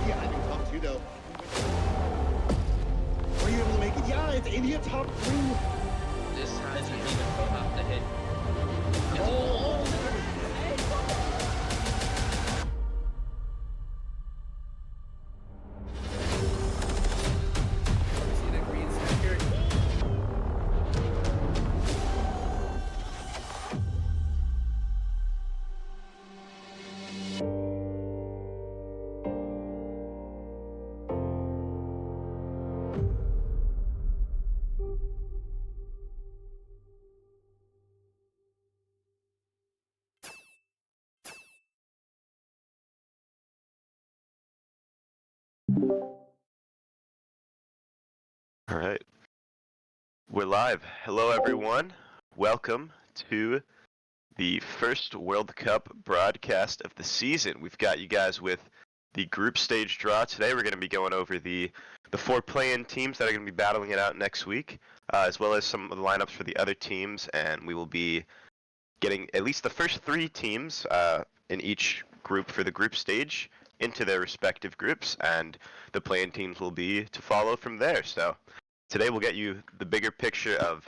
Yeah, I think top two though. Were you able to make it? Yeah, it's India top three. This hasn't even come off the hit. It's See the green sector. All right. We're live. Hello, everyone. Welcome to the first World Cup broadcast of the season. We've got you guys with the group stage draw today. We're going to be going over the four play-in teams that are going to be battling it out next week, as well as some of the lineups for the other teams, and we will be getting at least the first three teams in each group for the group stage into their respective groups, and the play-in teams will be to follow from there. So today we'll get you the bigger picture of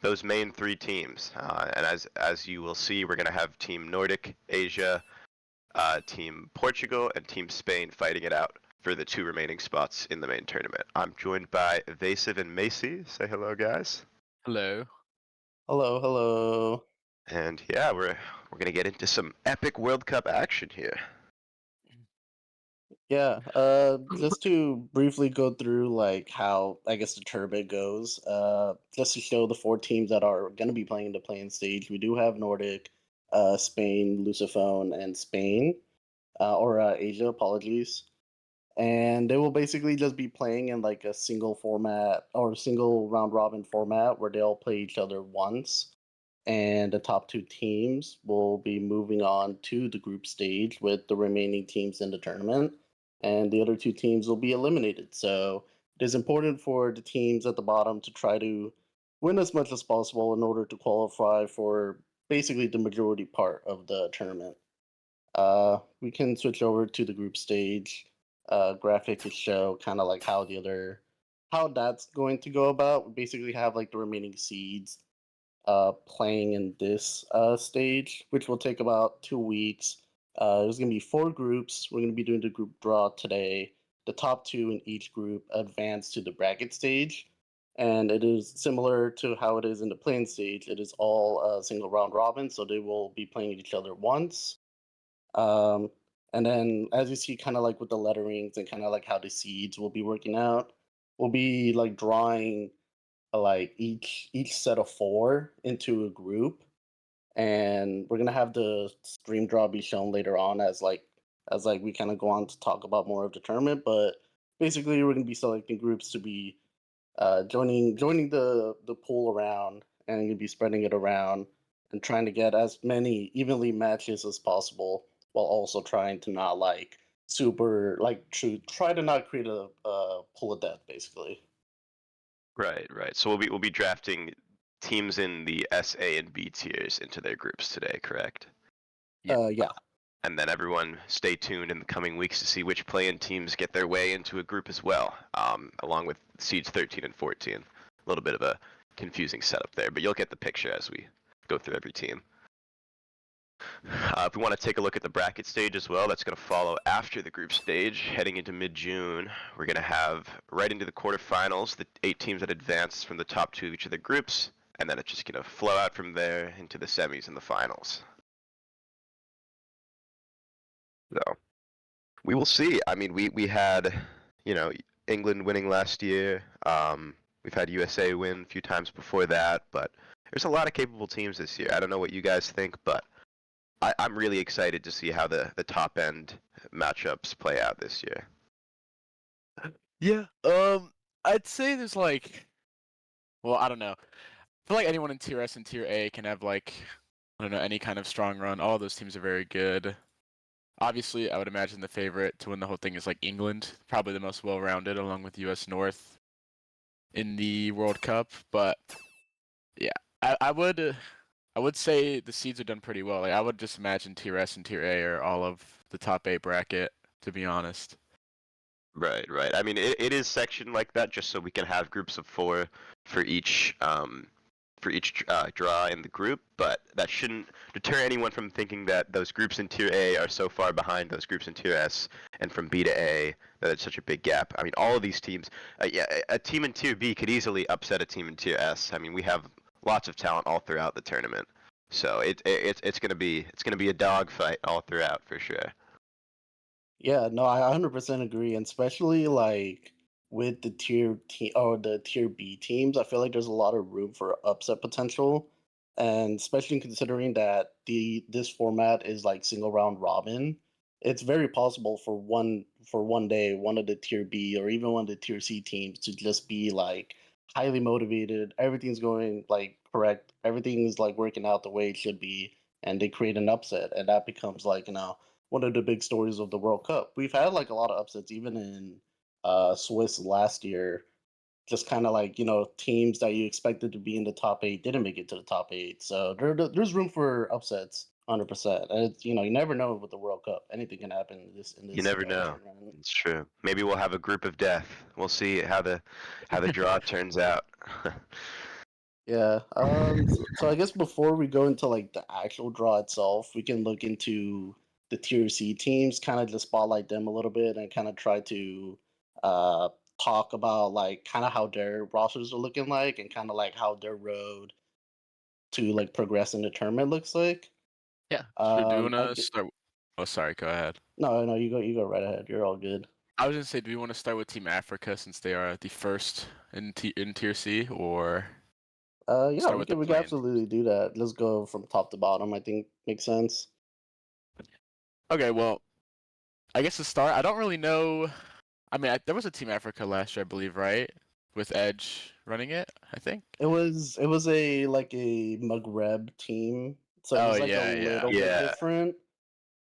those main three teams, and as you will see, we're going to have Team Nordic Asia, Team Portugal, and Team Spain fighting it out for the two remaining spots in the main tournament. I'm joined by Evasive and Macy. Say hello, guys. Hello. Hello, hello. And yeah, we're going to get into some epic World Cup action here. Yeah, just to briefly go through like how I guess the tournament goes. Just to show the four teams that are going to be playing the playing stage. We do have Nordic, Spain, Lusophone, and Spain, or Asia. Apologies. And they will basically just be playing in like a single format or single round robin format where they'll play each other once. And the top two teams will be moving on to the group stage with the remaining teams in the tournament, and the other two teams will be eliminated. So it is important for the teams at the bottom to try to win as much as possible in order to qualify for basically the majority part of the tournament. We can switch over to the group stage graphic to show kind of like how that's going to go about. We basically have like the remaining seeds playing in this stage, which will take about 2 weeks. There's going to be four groups. We're going to be doing the group draw today. The top two in each group advance to the bracket stage. And it is similar to how it is in the playing stage. It is all single round robin, so they will be playing each other once. And then, as you see, kind of like with the letterings and kind of like how the seeds will be working out, we'll be like drawing like each set of four into a group, and we're gonna have the stream draw be shown later on as we kind of go on to talk about more of the tournament. But basically, we're gonna be selecting groups to be joining the pool around, and gonna be spreading it around and trying to get as many evenly matches as possible, while also trying to not like super like to try to not create a pool of death basically. Right. So we'll be drafting teams in the S, A, and B tiers into their groups today, correct? Yeah. And then everyone stay tuned in the coming weeks to see which play-in teams get their way into a group as well, along with seeds 13 and 14. A little bit of a confusing setup there, but you'll get the picture as we go through every team. If we want to take a look at the bracket stage as well, that's going to follow after the group stage. Heading into mid-June, we're going to have right into the quarterfinals, the 8 teams that advance from the top 2 of each of the groups, and then it's just going to flow out from there into the semis and the finals. So we will see. I mean, we had, England winning last year. We've had USA win a few times before that, but there's a lot of capable teams this year. I don't know what you guys think, but I'm really excited to see how the top end matchups play out this year. Yeah. I'd say there's like, well, I don't know. I feel like anyone in Tier S and Tier A can have like, I don't know, any kind of strong run. All of those teams are very good. Obviously, I would imagine the favorite to win the whole thing is like England, probably the most well-rounded, along with US North in the World Cup. But yeah, I would say the seeds are done pretty well. Like I would just imagine Tier S and Tier A are all of the top 8 bracket, to be honest. Right, right. I mean, it is sectioned like that just so we can have groups of 4 for each draw in the group, but that shouldn't deter anyone from thinking that those groups in Tier A are so far behind those groups in Tier S, and from B to A that it's such a big gap. I mean, all of these teams, yeah, a team in Tier B could easily upset a team in Tier S. I mean, we have lots of talent all throughout the tournament, so it's gonna be a dogfight all throughout for sure. Yeah, no, I 100% agree, and especially like with the the tier B teams, I feel like there's a lot of room for upset potential, and especially considering that this format is like single round robin, it's very possible for one day one of the tier B or even one of the tier C teams to just be like highly motivated, everything's going like correct, everything's like working out the way it should be, and they create an upset, and that becomes like one of the big stories of the World Cup. We've had like a lot of upsets even in Swiss last year. Just kind of like teams that you expected to be in the top 8 didn't make it to the top 8. So there's room for upsets, 100%. And it's, you never know with the World Cup. Anything can happen in You this never know. situation, right? It's true. Maybe we'll have a group of death. We'll see how the draw turns out. Yeah. So I guess before we go into like the actual draw itself, we can look into the tier C teams, kind of just spotlight them a little bit and kind of try to uh talk about like kind of how their rosters are looking like and kind of like how their road to like progress in the tournament looks like. Yeah. Sure. Do you I wanna get, start? Oh, sorry. Go ahead. no, no, you go right ahead. You're all good. I was gonna say, do we want to start with Team Africa since they are the first in Tier C, or Yeah, start with the we can play-in teams? absolutely do that. Let's go from top to bottom. I think makes sense. Okay. Well, I guess to start, I don't really know. I mean, there was a Team Africa last year, I believe, right? With Edge running it, I think. It was a like a Maghreb team, so it Oh was like a yeah, yeah. little bit Yeah, different.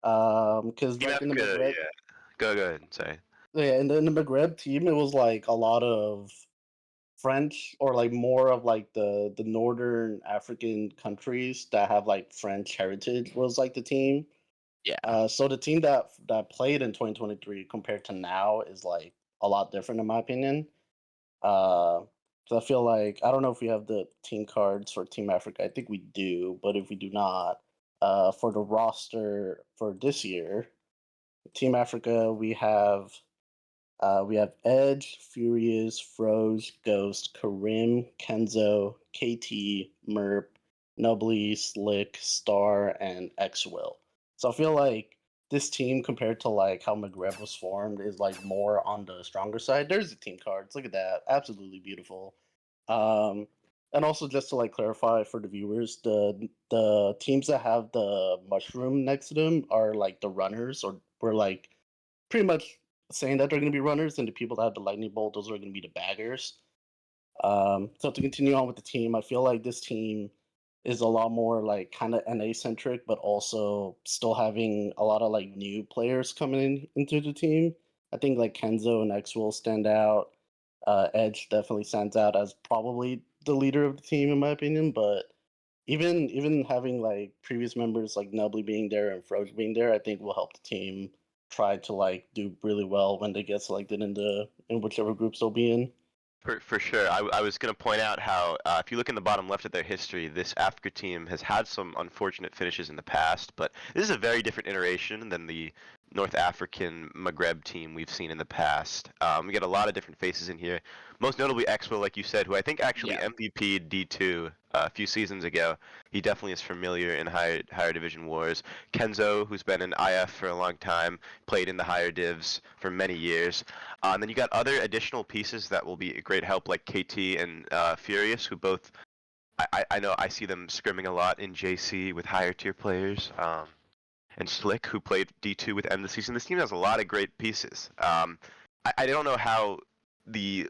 Because Team like in the Africa. Maghreb, Yeah, go ahead. Sorry. yeah, in the Maghreb team, it was like a lot of French or like more of like the northern African countries that have like French heritage was like the team. Yeah. So the team that played in 2023 compared to now is like a lot different in my opinion. Uh, so I feel like I don't know if we have the team cards for Team Africa. I think we do, but if we do not, for the roster for this year, Team Africa, we have Edge, Furious, Froze, Ghost, Karim, Kenzo, KT, Merp, Nubbly, Slick, Star, and Xwill. So I feel like this team compared to like how Maghreb was formed is like more on the stronger side. There's the team cards. Look at that. Absolutely beautiful. Um and also just to like clarify for the viewers, the teams that have the mushroom next to them are like the runners or we're like pretty much saying that they're going to be runners, and the people that have the lightning bolt, those are going to be the baggers. So to continue on with the team, I feel like this team is a lot more like kind of NA centric, but also still having a lot of like new players coming into the team. I think like Kenzo and X will stand out. Edge definitely stands out as probably the leader of the team in my opinion, but even having like previous members like Nubbly being there and Froge being there, I think will help the team try to like do really well when they get selected in whichever groups they'll be in. For sure. I was going to point out how, if you look in the bottom left of their history, this Africa team has had some unfortunate finishes in the past, but this is a very different iteration than the North African Maghreb team we've seen in the past. We get a lot of different faces in here. Most notably Expo, like you said, who I think actually Yeah. MVP D2 a few seasons ago. He definitely is familiar in higher division wars. Kenzo, who's been in IF for a long time, played in the higher divs for many years. And then you got other additional pieces that will be a great help, like KT and Furious, who both I know I see them scrimming a lot in JC with higher tier players. And Slick, who played D2 with end of the season. This team has a lot of great pieces. I don't know how the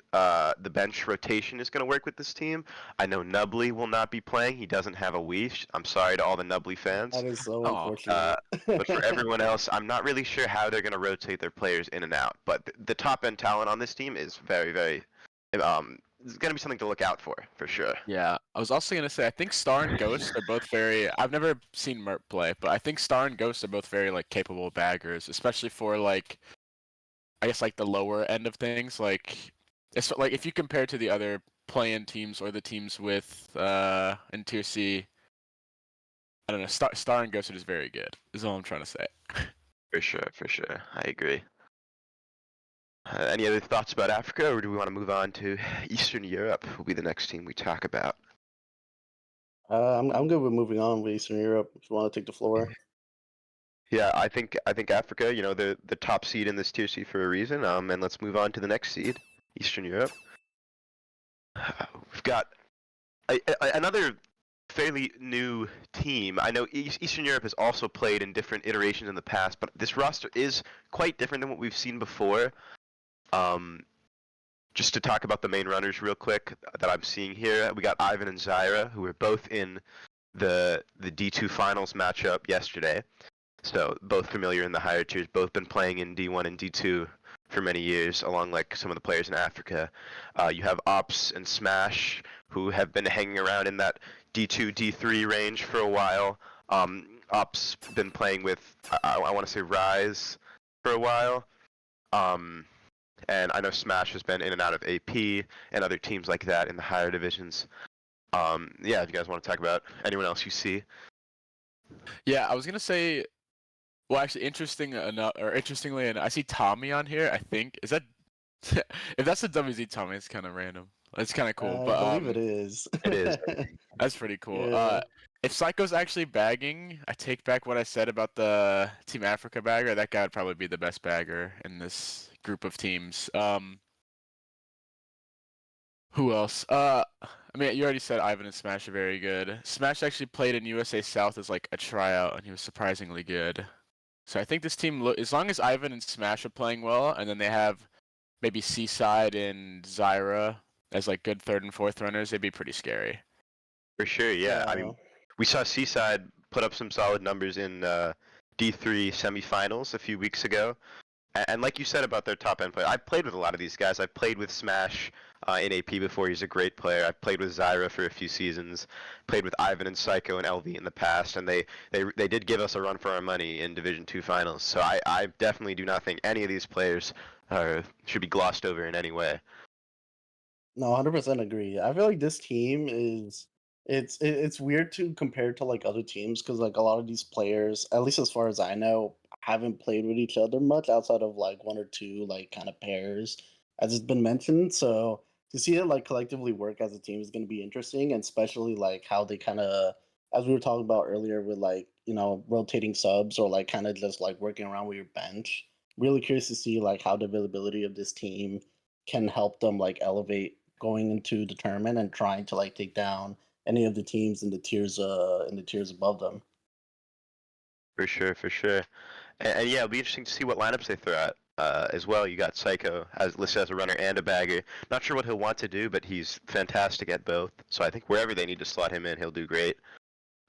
bench rotation is going to work with this team. I know Nubbly will not be playing. He doesn't have a Wish. I'm sorry to all the Nubbly fans. That is so Oh. Uh, unfortunate. but for everyone else, I'm not really sure how they're going to rotate their players in and out. But the top end talent on this team is very, very. It's going to be something to look out for sure. Yeah, I was also gonna say I think Star and Ghost are both very. I've never seen Merp play, but I think Star and Ghost are both very like capable baggers, especially for like I guess like the lower end of things. Like it's like if you compare to the other play-in teams or the teams with in Tier C, I don't know. Star and Ghosted is very good. Is all I'm trying to say. For sure. I agree. Any other thoughts about Africa, or do we want to move on to Eastern Europe? Will be the next team we talk about. I'm good with moving on with Eastern Europe. If you want to take the floor. Yeah, I think Africa, you know, the top seed in this tier C for a reason. And let's move on to the next seed, Eastern Europe. We've got another fairly new team. I know Eastern Europe has also played in different iterations in the past, but this roster is quite different than what we've seen before. Just to talk about the main runners real quick that I'm seeing here, we got Ivan and Zyra, who were both in the D2 finals matchup yesterday. So both familiar in the higher tiers, both been playing in D1 and D2 for many years, along like some of the players in Africa. You have Ops and Smash, who have been hanging around in that D2, D3 range for a while. Ops been playing with, I want to say Rise for a while. And I know Smash has been in and out of AP and other teams like that in the higher divisions. Yeah, if you guys want to talk about anyone else you see. Yeah, I was gonna say. Well, actually, interestingly, and I see Tommy on here. I think is that if that's the WZ Tommy, it's kind of random. It's kind of cool, I but believe it is. It is. that's pretty cool. Yeah. If Psycho's actually bagging, I take back what I said about the Team Africa bagger. That guy would probably be the best bagger in this group of teams. Who else? I mean, you already said Ivan and Smash are very good. Smash actually played in USA South as like a tryout, and he was surprisingly good. So I think this team, as long as Ivan and Smash are playing well, and then they have maybe Seaside and Zyra as like good third and fourth runners, they'd be pretty scary. For sure, yeah. I mean, we saw Seaside put up some solid numbers in D3 semifinals a few weeks ago. And like you said about their top end player, I've played with a lot of these guys. I've played with Smash in AP before. He's a great player. I've played with Zyra for a few seasons. Played with Ivan and Psycho and LV in the past, and they did give us a run for our money in Division 2 finals. So I definitely do not think any of these players should be glossed over in any way. No, 100% agree. I feel like this team is it's weird to compare to like other teams because like a lot of these players, at least as far as I know, haven't played with each other much outside of like one or two like kind of pairs, as it's been mentioned. So to see it like collectively work as a team is going to be interesting, and especially like how they kind of, as we were talking about earlier, with like rotating subs or like kind of just like working around with your bench. Really curious to see like how the availability of this team can help them like elevate going into the tournament and trying to like take down any of the teams in the tiers above them. For sure. And yeah, it'll be interesting to see what lineups they throw out as well. You got Psycho as listed as a runner and a bagger. Not sure what he'll want to do, but he's fantastic at both. So I think wherever they need to slot him in, he'll do great.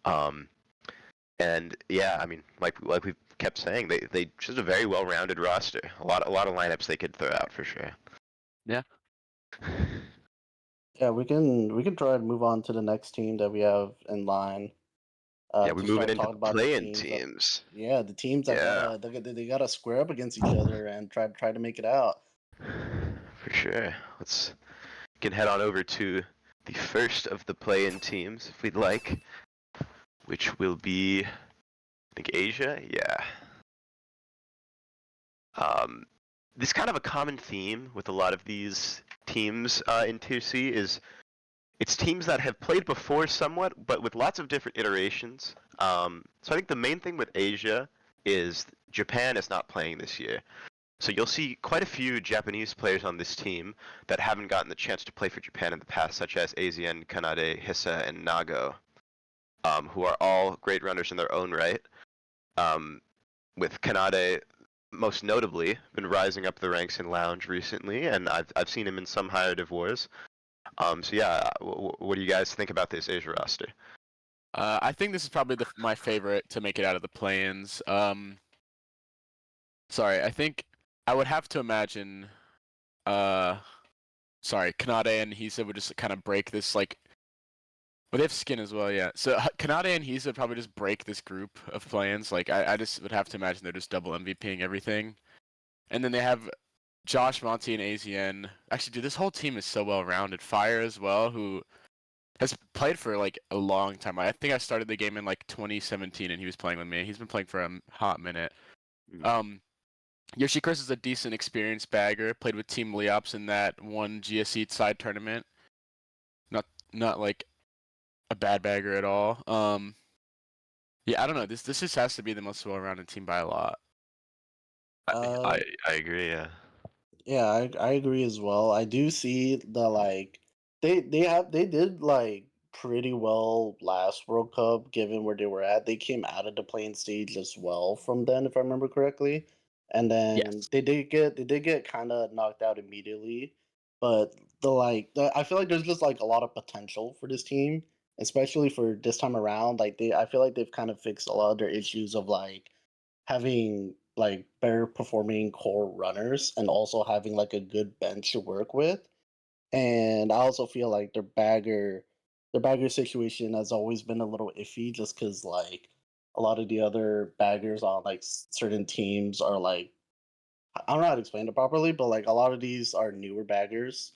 And yeah, I mean, like we've kept saying, they just a very well-rounded roster. A lot of lineups they could throw out for sure. Yeah. Yeah, we can try and move on to the next team that we have in line. Yeah, we're To moving start into talking about the playing teams. teams. Yeah, the teams that Yeah. they gotta square up against each other and try to make it out. For sure. Let's can head on over to the first of the play-in teams, if we'd like, which will be, I think, Asia. Yeah. This kind of a common theme with a lot of these teams in Tier C is it's teams that have played before somewhat, but with lots of different iterations. So I think the main thing with Asia is Japan is not playing this year. So you'll see quite a few Japanese players on this team that haven't gotten the chance to play for Japan in the past, such as AZN, Kanade, Hisa, and Nago, who are all great runners in their own right. With Kanade most notably been rising up the ranks in Lounge recently, and I've seen him in some higher div wars. So yeah, what do you guys think about this Asia roster? I think this is probably my favorite to make it out of the play-ins. Sorry, I think I would have to imagine. Sorry, Kanade and Hisa would just kind of break this like. Well, they have skin as well, yeah. So Kanade and Hisa would probably just break this group of play-ins. Like I just would have to imagine they're just double MVPing everything, and then they have Josh, Monty, and AZN. Actually, dude, this whole team is so well rounded. Fire as well, who has played for like a long time. I think I started the game in like 2017, and he was playing with me. He's been playing for a hot minute. Mm. Yoshi Chris is a decent experienced bagger. Played with Team Leops in that one GSE side tournament. Not like a bad bagger at all. Yeah, I don't know. This just has to be the most well-rounded team by a lot. I agree. Yeah. Yeah, I agree as well. I do see the like they did like pretty well last World Cup given where they were at. They came out of the playing stage as well from then, if I remember correctly. And then Yes. they did get kind of knocked out immediately. But I feel like there's just like a lot of potential for this team, especially for this time around. I feel like they've kind of fixed a lot of their issues of like having like better performing core runners and also having like a good bench to work with. And I also feel like their bagger situation has always been a little iffy just because like a lot of the other baggers on like certain teams are like I don't know how to explain it properly, but like a lot of these are newer baggers.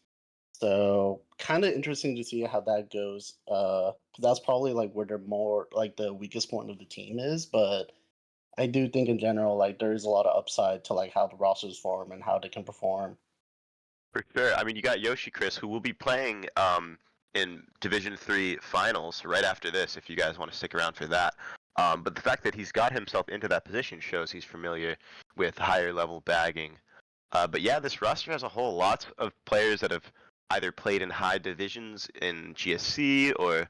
So kind of interesting to see how that goes. 'Cause that's probably like where they're more like the weakest point of the team is, but I do think in general, like there is a lot of upside to like how the rosters form and how they can perform. For sure. I mean, you got Yoshi Chris, who will be playing in Division 3 finals right after this, if you guys want to stick around for that. But the fact that he's got himself into that position shows he's familiar with higher level bagging. But yeah, this roster as a whole, lots of players that have either played in high divisions in GSC or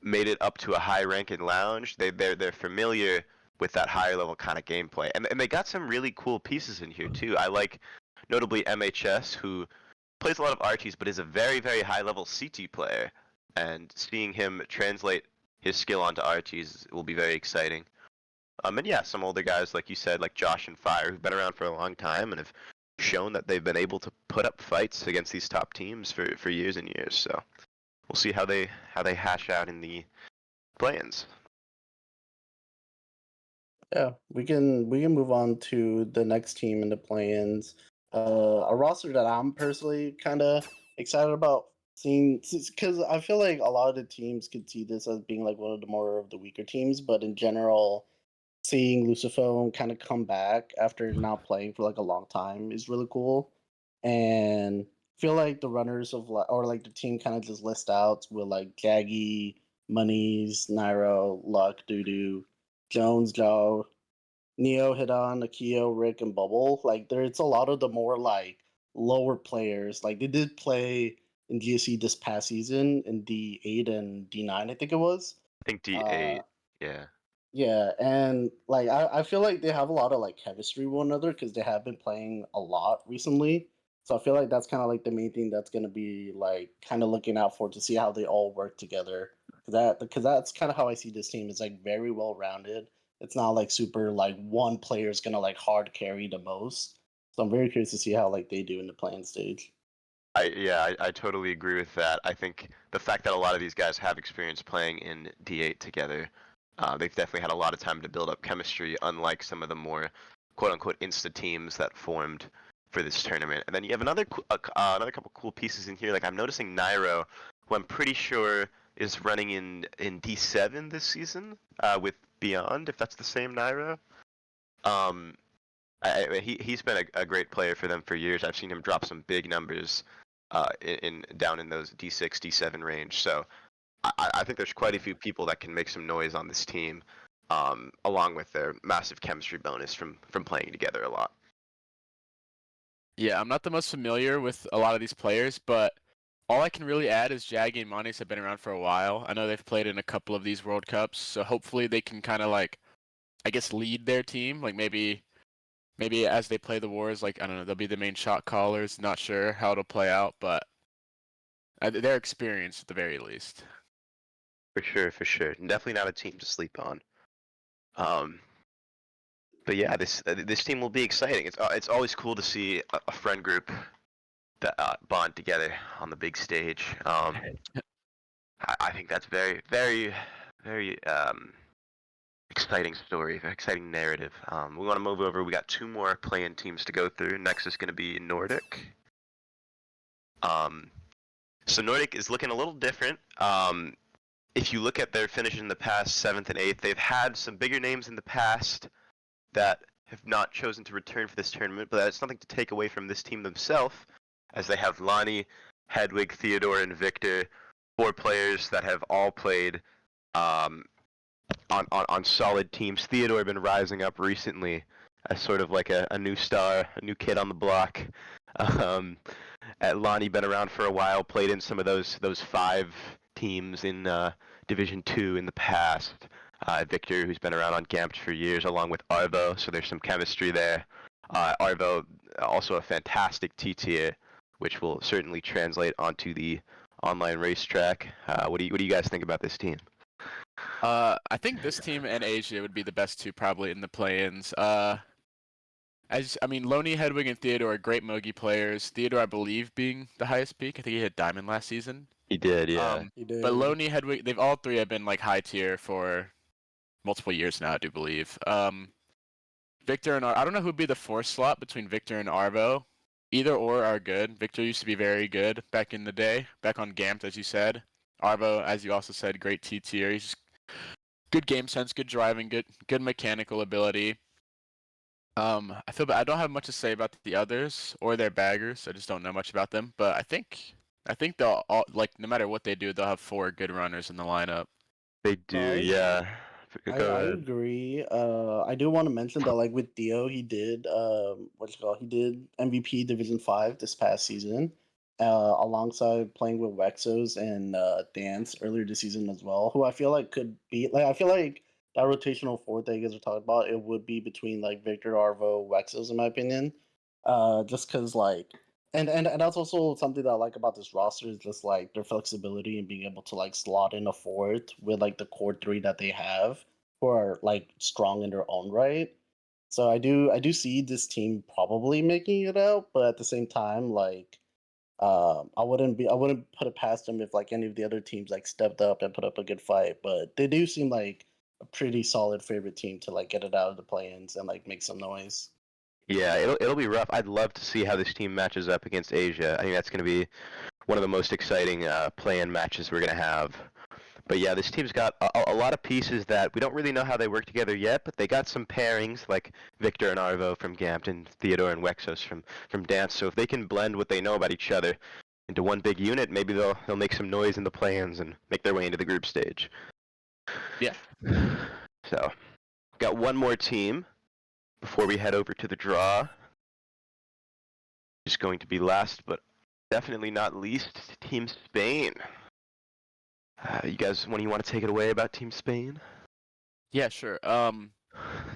made it up to a high rank in Lounge. They're familiar with that higher level kind of gameplay, and they got some really cool pieces in here too. I like notably MHS, who plays a lot of RTs, but is a very, very high level CT player. And seeing him translate his skill onto RTs will be very exciting. And yeah, some older guys, like you said, like Josh and Fire, who've been around for a long time and have shown that they've been able to put up fights against these top teams for years and years. So we'll see how they hash out in the play-ins. Yeah, we can move on to the next team in the play-ins. A roster that I'm personally kind of excited about seeing because I feel like a lot of the teams could see this as being like one of the more of the weaker teams, but in general, seeing Lucifer kind of come back after not playing for like a long time is really cool. And feel like the runners of or like the team kind of just list out with like Jaggy, Monies, Nairo, Luck, Doodoo, Jones, Joe, Neo, Hidan, Akio, Rick, and Bubble. Like it's a lot of the more like lower players. Like they did play in GSC this past season in D8 and D9, I think it was. I think Uh, D8, yeah. yeah, and like I feel like they have a lot of like chemistry with one another because they have been playing a lot recently. So I feel like that's kind of like the main thing that's gonna be like kind of looking out for to see how they all work together. Because that's kind of how I see this team is like very well rounded. It's not like super like one player is gonna like hard carry the most. So I'm very curious to see how like they do in the playing stage. I totally agree with that. I think the fact that a lot of these guys have experience playing in D8 together, they've definitely had a lot of time to build up chemistry, unlike some of the more quote unquote insta teams that formed for this tournament. And then you have another couple cool pieces in here. Like I'm noticing Nairo, who I'm pretty sure is running in D7 this season with Beyond, if that's the same Nairo. Um, he's been a great player for them for years. I've seen him drop some big numbers in down in those D6, D7 range. So I think there's quite a few people that can make some noise on this team, along with their massive chemistry bonus from playing together a lot. Yeah, I'm not the most familiar with a lot of these players, but all I can really add is Jaggy and Monis have been around for a while. I know they've played in a couple of these World Cups, so hopefully they can kind of like, I guess, lead their team. Like maybe as they play the wars, like I don't know, they'll be the main shot callers. Not sure how it'll play out, but they're experienced at the very least. For sure, for sure. Definitely not a team to sleep on. Um, but yeah, this team will be exciting. It's always cool to see a friend group that bond together on the big stage. I think that's very, very, very exciting story, very exciting narrative. We want to move over. We got 2 more play-in teams to go through. Next is going to be Nordic. So Nordic is looking a little different. If you look at their finish in the past, 7th and 8th, they've had some bigger names in the past that have not chosen to return for this tournament, but that's nothing to take away from this team themselves, as they have Lonnie, Hedwig, Theodore, and Victor, 4 players that have all played on solid teams. Theodore been rising up recently as sort of like a new star, a new kid on the block. Lonnie been around for a while, played in some of those 5 teams in Division 2 in the past. Victor, who's been around on Gampt for years, along with Arvo, so there's some chemistry there. Arvo, also a fantastic T-tier, which will certainly translate onto the online racetrack. What do you guys think about this team? I think this team and Asia would be the best 2 probably in the play-ins. Loney, Hedwig, and Theodore are great Mogi players. Theodore, I believe, being the highest peak. I think he hit Diamond last season. He did, yeah. He did. But Loney, Hedwig, they've all 3 have been like high tier for multiple years now, I do believe. Victor and I don't know who'd be the 4th slot between Victor and Arvo. Either or are good. Victor used to be very good back in the day, back on Gampt, as you said. Arvo, as you also said, great T tier. He's just good game sense, good driving, good mechanical ability. I feel bad. I don't have much to say about the others or their baggers. I just don't know much about them. But I think they'll all, like, no matter what they do, they'll have 4 good runners in the lineup. They do, yeah. Go I ahead. agree. I do want to mention that, like with Theo, he did he did MVP Division 5 this past season, alongside playing with Wexos and Dance earlier this season as well. Who I feel like could be like I feel like that rotational 4 that you guys are talking about, it would be between like Victor, Arvo, Wexos in my opinion. Just because like and that's also something that I like about this roster is just like their flexibility and being able to like slot in a 4th with like the core 3 that they have who are like strong in their own right. So I do see this team probably making it out, but at the same time, like I wouldn't put it past them if like any of the other teams like stepped up and put up a good fight. But they do seem like a pretty solid favorite team to like get it out of the play-ins and like make some noise. Yeah, it'll be rough. I'd love to see how this team matches up against Asia. I think that's going to be one of the most exciting play-in matches we're going to have. But yeah, this team's got a lot of pieces that we don't really know how they work together yet, but they got some pairings like Victor and Arvo from Gampt and Theodore and Wexos from Dance. So if they can blend what they know about each other into one big unit, maybe they'll make some noise in the play-ins and make their way into the group stage. Yeah. So, got one more team before we head over to the draw. Is going to be last, but definitely not least, Team Spain. You guys, when you want to take it away about Team Spain? Yeah, sure.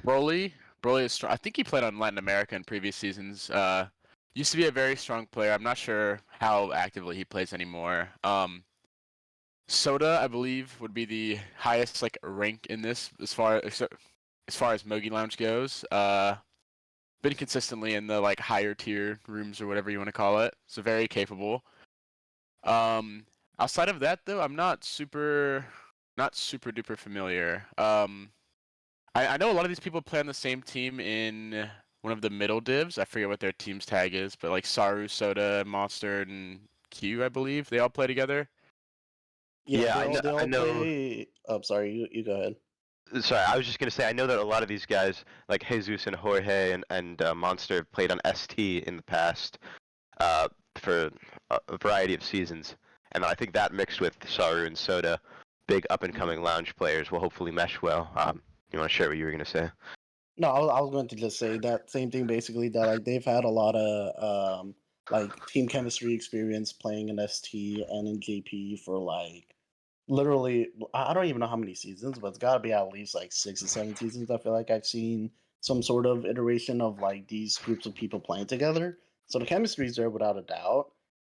Broly is strong. I think he played on Latin America in previous seasons. Used to be a very strong player. I'm not sure how actively he plays anymore. Soda, I believe, would be the highest like rank in this as far as Mogi Lounge goes. Been consistently in the like higher tier rooms or whatever you want to call it. So very capable. Outside of that though, I'm not super duper familiar. I know a lot of these people play on the same team in one of the middle divs. I forget what their team's tag is, but like Saru, Soda, Monster, and Q, I believe they all play together. Yeah, they all I know. play. Oh, sorry, you go ahead. Sorry, I was just gonna say I know that a lot of these guys, like Jesus and Jorge and Monster, have played on ST in the past for a variety of seasons, and I think that mixed with Saru and Soda, big up and coming lounge players, will hopefully mesh well. You want to share what you were gonna say? No, I was going to just say that same thing basically that like they've had a lot of like team chemistry experience playing in ST and in JP for like literally I don't even know how many seasons, but it's got to be at least like 6 or 7 seasons. I feel like I've seen some sort of iteration of like these groups of people playing together. So the chemistry is there without a doubt.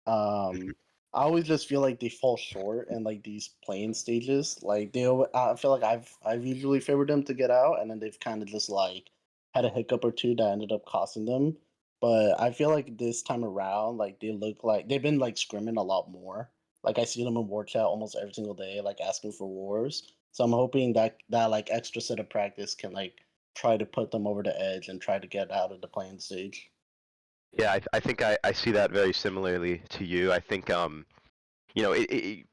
Mhm. I always just feel like they fall short in like these playing stages. Like I feel like I've usually favored them to get out, and then they've kind of just like had a hiccup or two that ended up costing them. But I feel like this time around, like they look like they've been like scrimming a lot more. Like I see them in war chat almost every single day, like asking for wars. So I'm hoping that like extra set of practice can like try to put them over the edge and try to get out of the playing stage. Yeah, I think I see that very similarly to you. I think you know,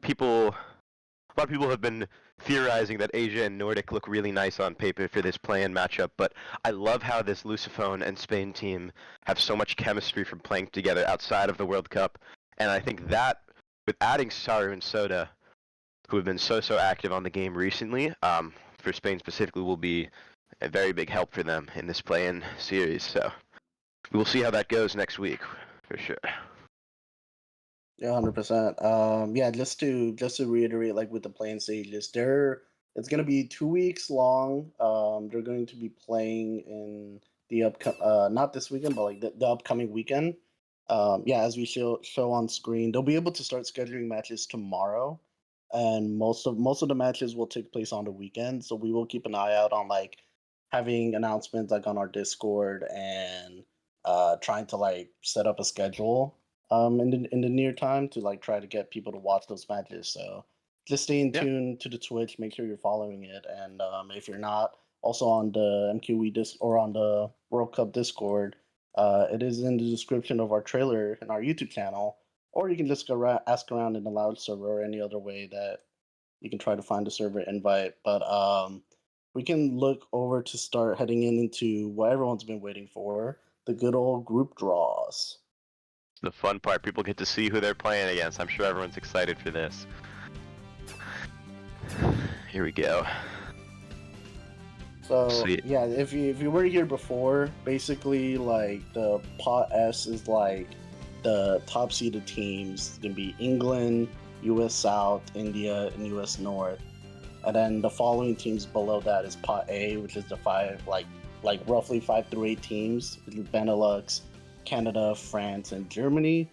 people, a lot of people have been theorizing that Asia and Nordic look really nice on paper for this play-in matchup, but I love how this Lusophone and Spain team have so much chemistry from playing together outside of the World Cup, and I think that with adding Saru and Soda, who have been so active on the game recently, for Spain specifically, will be a very big help for them in this play-in series. So we'll see how that goes next week, for sure. Yeah, 100%. Yeah, just to reiterate, like with the playing stages, it's gonna be 2 weeks long. They're going to be playing in the not this weekend, but like the upcoming weekend. Yeah, as we show on screen, they'll be able to start scheduling matches tomorrow, and most of the matches will take place on the weekend. So we will keep an eye out on like having announcements like on our Discord and trying to like set up a schedule in the near time to like try to get people to watch those matches. So just stay in Yeah. tune to the Twitch, make sure you're following it, and if you're not, also on the MQE or on the World Cup Discord, it is in the description of our trailer and our YouTube channel, or you can just ask around in the loud server or any other way that you can try to find a server invite. But we can look over to start heading into what everyone's been waiting for, the good old group draws. The fun part, people get to see who they're playing against. I'm sure everyone's excited for this. Here we go. So Sweet. yeah, if you were here before, basically like the pot S is like the top seeded teams. It's gonna be England, US South, India, and US North. And then the following teams below that is pot A, which is the five like roughly 5 through 8 teams, which is Benelux, Canada, France, and Germany.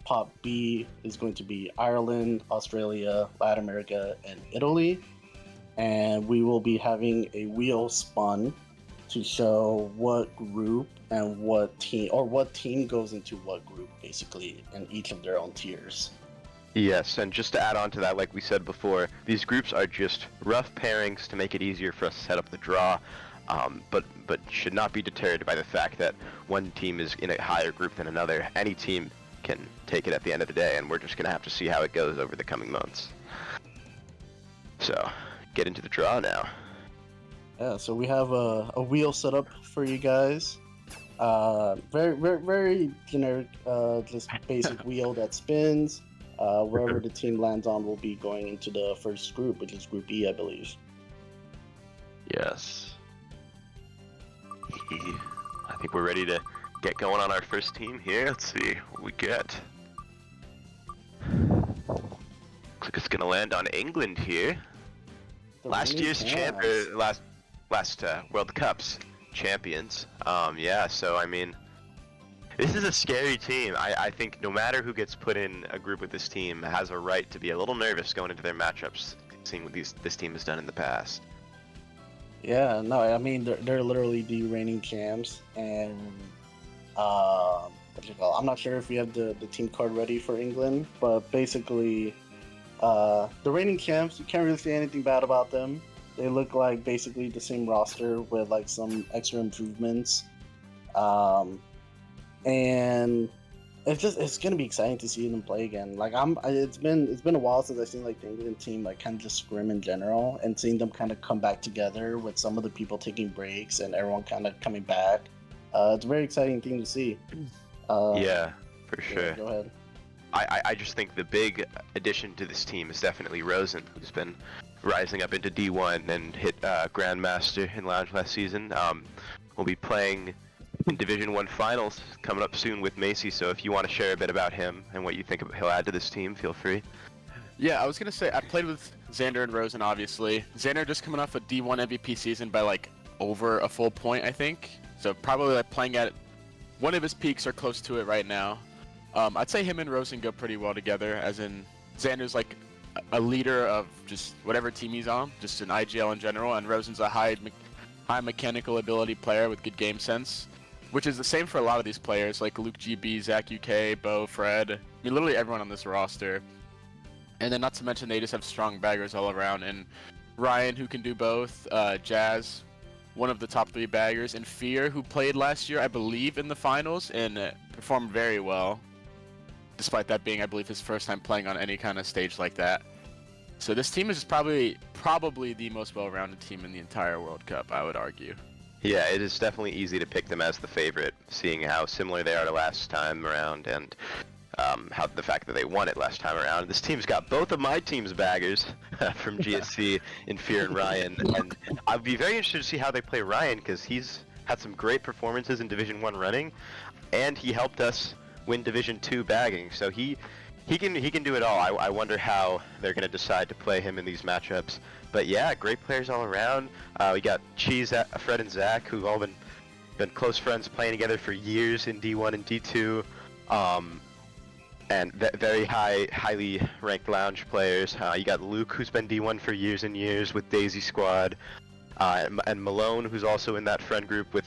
Pot B is going to be Ireland, Australia, Latin America, and Italy. And we will be having a wheel spun to show what group and what team goes into what group, basically, in each of their own tiers. Yes, and just to add on to that, like we said before, these groups are just rough pairings to make it easier for us to set up the draw, but should not be deterred by the fact that one team is in a higher group than another. Any team can take it at the end of the day, and we're just going to have to see how it goes over the coming months. So, get into the draw now. Yeah, so we have a wheel set up for you guys. Very generic, just basic wheel that spins. Wherever the team lands on will be going into the first group, which is Group E, I believe. Yes. I think we're ready to get going on our first team here. Let's see what we get. Looks like it's gonna land on England here. The Last reigning year's champs. last World Cups champions. Yeah. So I mean, this is a scary team. I think no matter who gets put in a group with this team has a right to be a little nervous going into their matchups, seeing what this team has done in the past. Yeah, no, I mean they're literally the reigning champs, and what you call? I'm not sure if we have the team card ready for England, but basically, the reigning champs. You can't really say anything bad about them. They look like basically the same roster with like some extra improvements, and it's gonna be exciting to see them play again. Like it's been a while since I've seen like the England team like kind of just scrim in general, and seeing them kind of come back together with some of the people taking breaks and everyone kind of coming back. It's a very exciting thing to see. Yeah, for sure. Yeah, go ahead. I just think the big addition to this team is definitely Rosen, who's been rising up into D1 and hit Grandmaster in Lounge last season. We'll be playing in Division 1 finals coming up soon with Macy, so if you want to share a bit about him and what you think he'll add to this team, feel free. Yeah, I was gonna say I played with Xander and Rosen, obviously. Xander just coming off a D1 MVP season by like over a full point, I think. So probably like playing at one of his peaks or close to it right now. I'd say him and Rosen go pretty well together, as in Xander's like a leader of just whatever team he's on, just an IGL in general, and Rosen's a high mechanical ability player with good game sense, which is the same for a lot of these players like Luke GB, Zach UK, Bo, Fred. I mean, literally everyone on this roster. And then not to mention they just have strong baggers all around. And Ryan, who can do both. Jazz, one of the top 3 baggers, and Fear, who played last year, I believe, in the finals and performed very well, despite that being, I believe, his first time playing on any kind of stage like that. So this team is probably the most well-rounded team in the entire World Cup, I would argue. Yeah, it is definitely easy to pick them as the favorite, seeing how similar they are to last time around, and how the fact that they won it last time around. This team's got both of my team's baggers from GSC in Fear and Ryan, and I'd be very interested to see how they play Ryan, because he's had some great performances in Division 1 running, and he helped us win Division 2 bagging, so he can do it all. I wonder how they're going to decide to play him in these matchups. But yeah, great players all around. We got Cheese, Fred, and Zach, who've all been close friends playing together for years in D1 and D2. And very highly ranked lounge players. You got Luke, who's been D1 for years and years with Daisy Squad, and Malone, who's also in that friend group with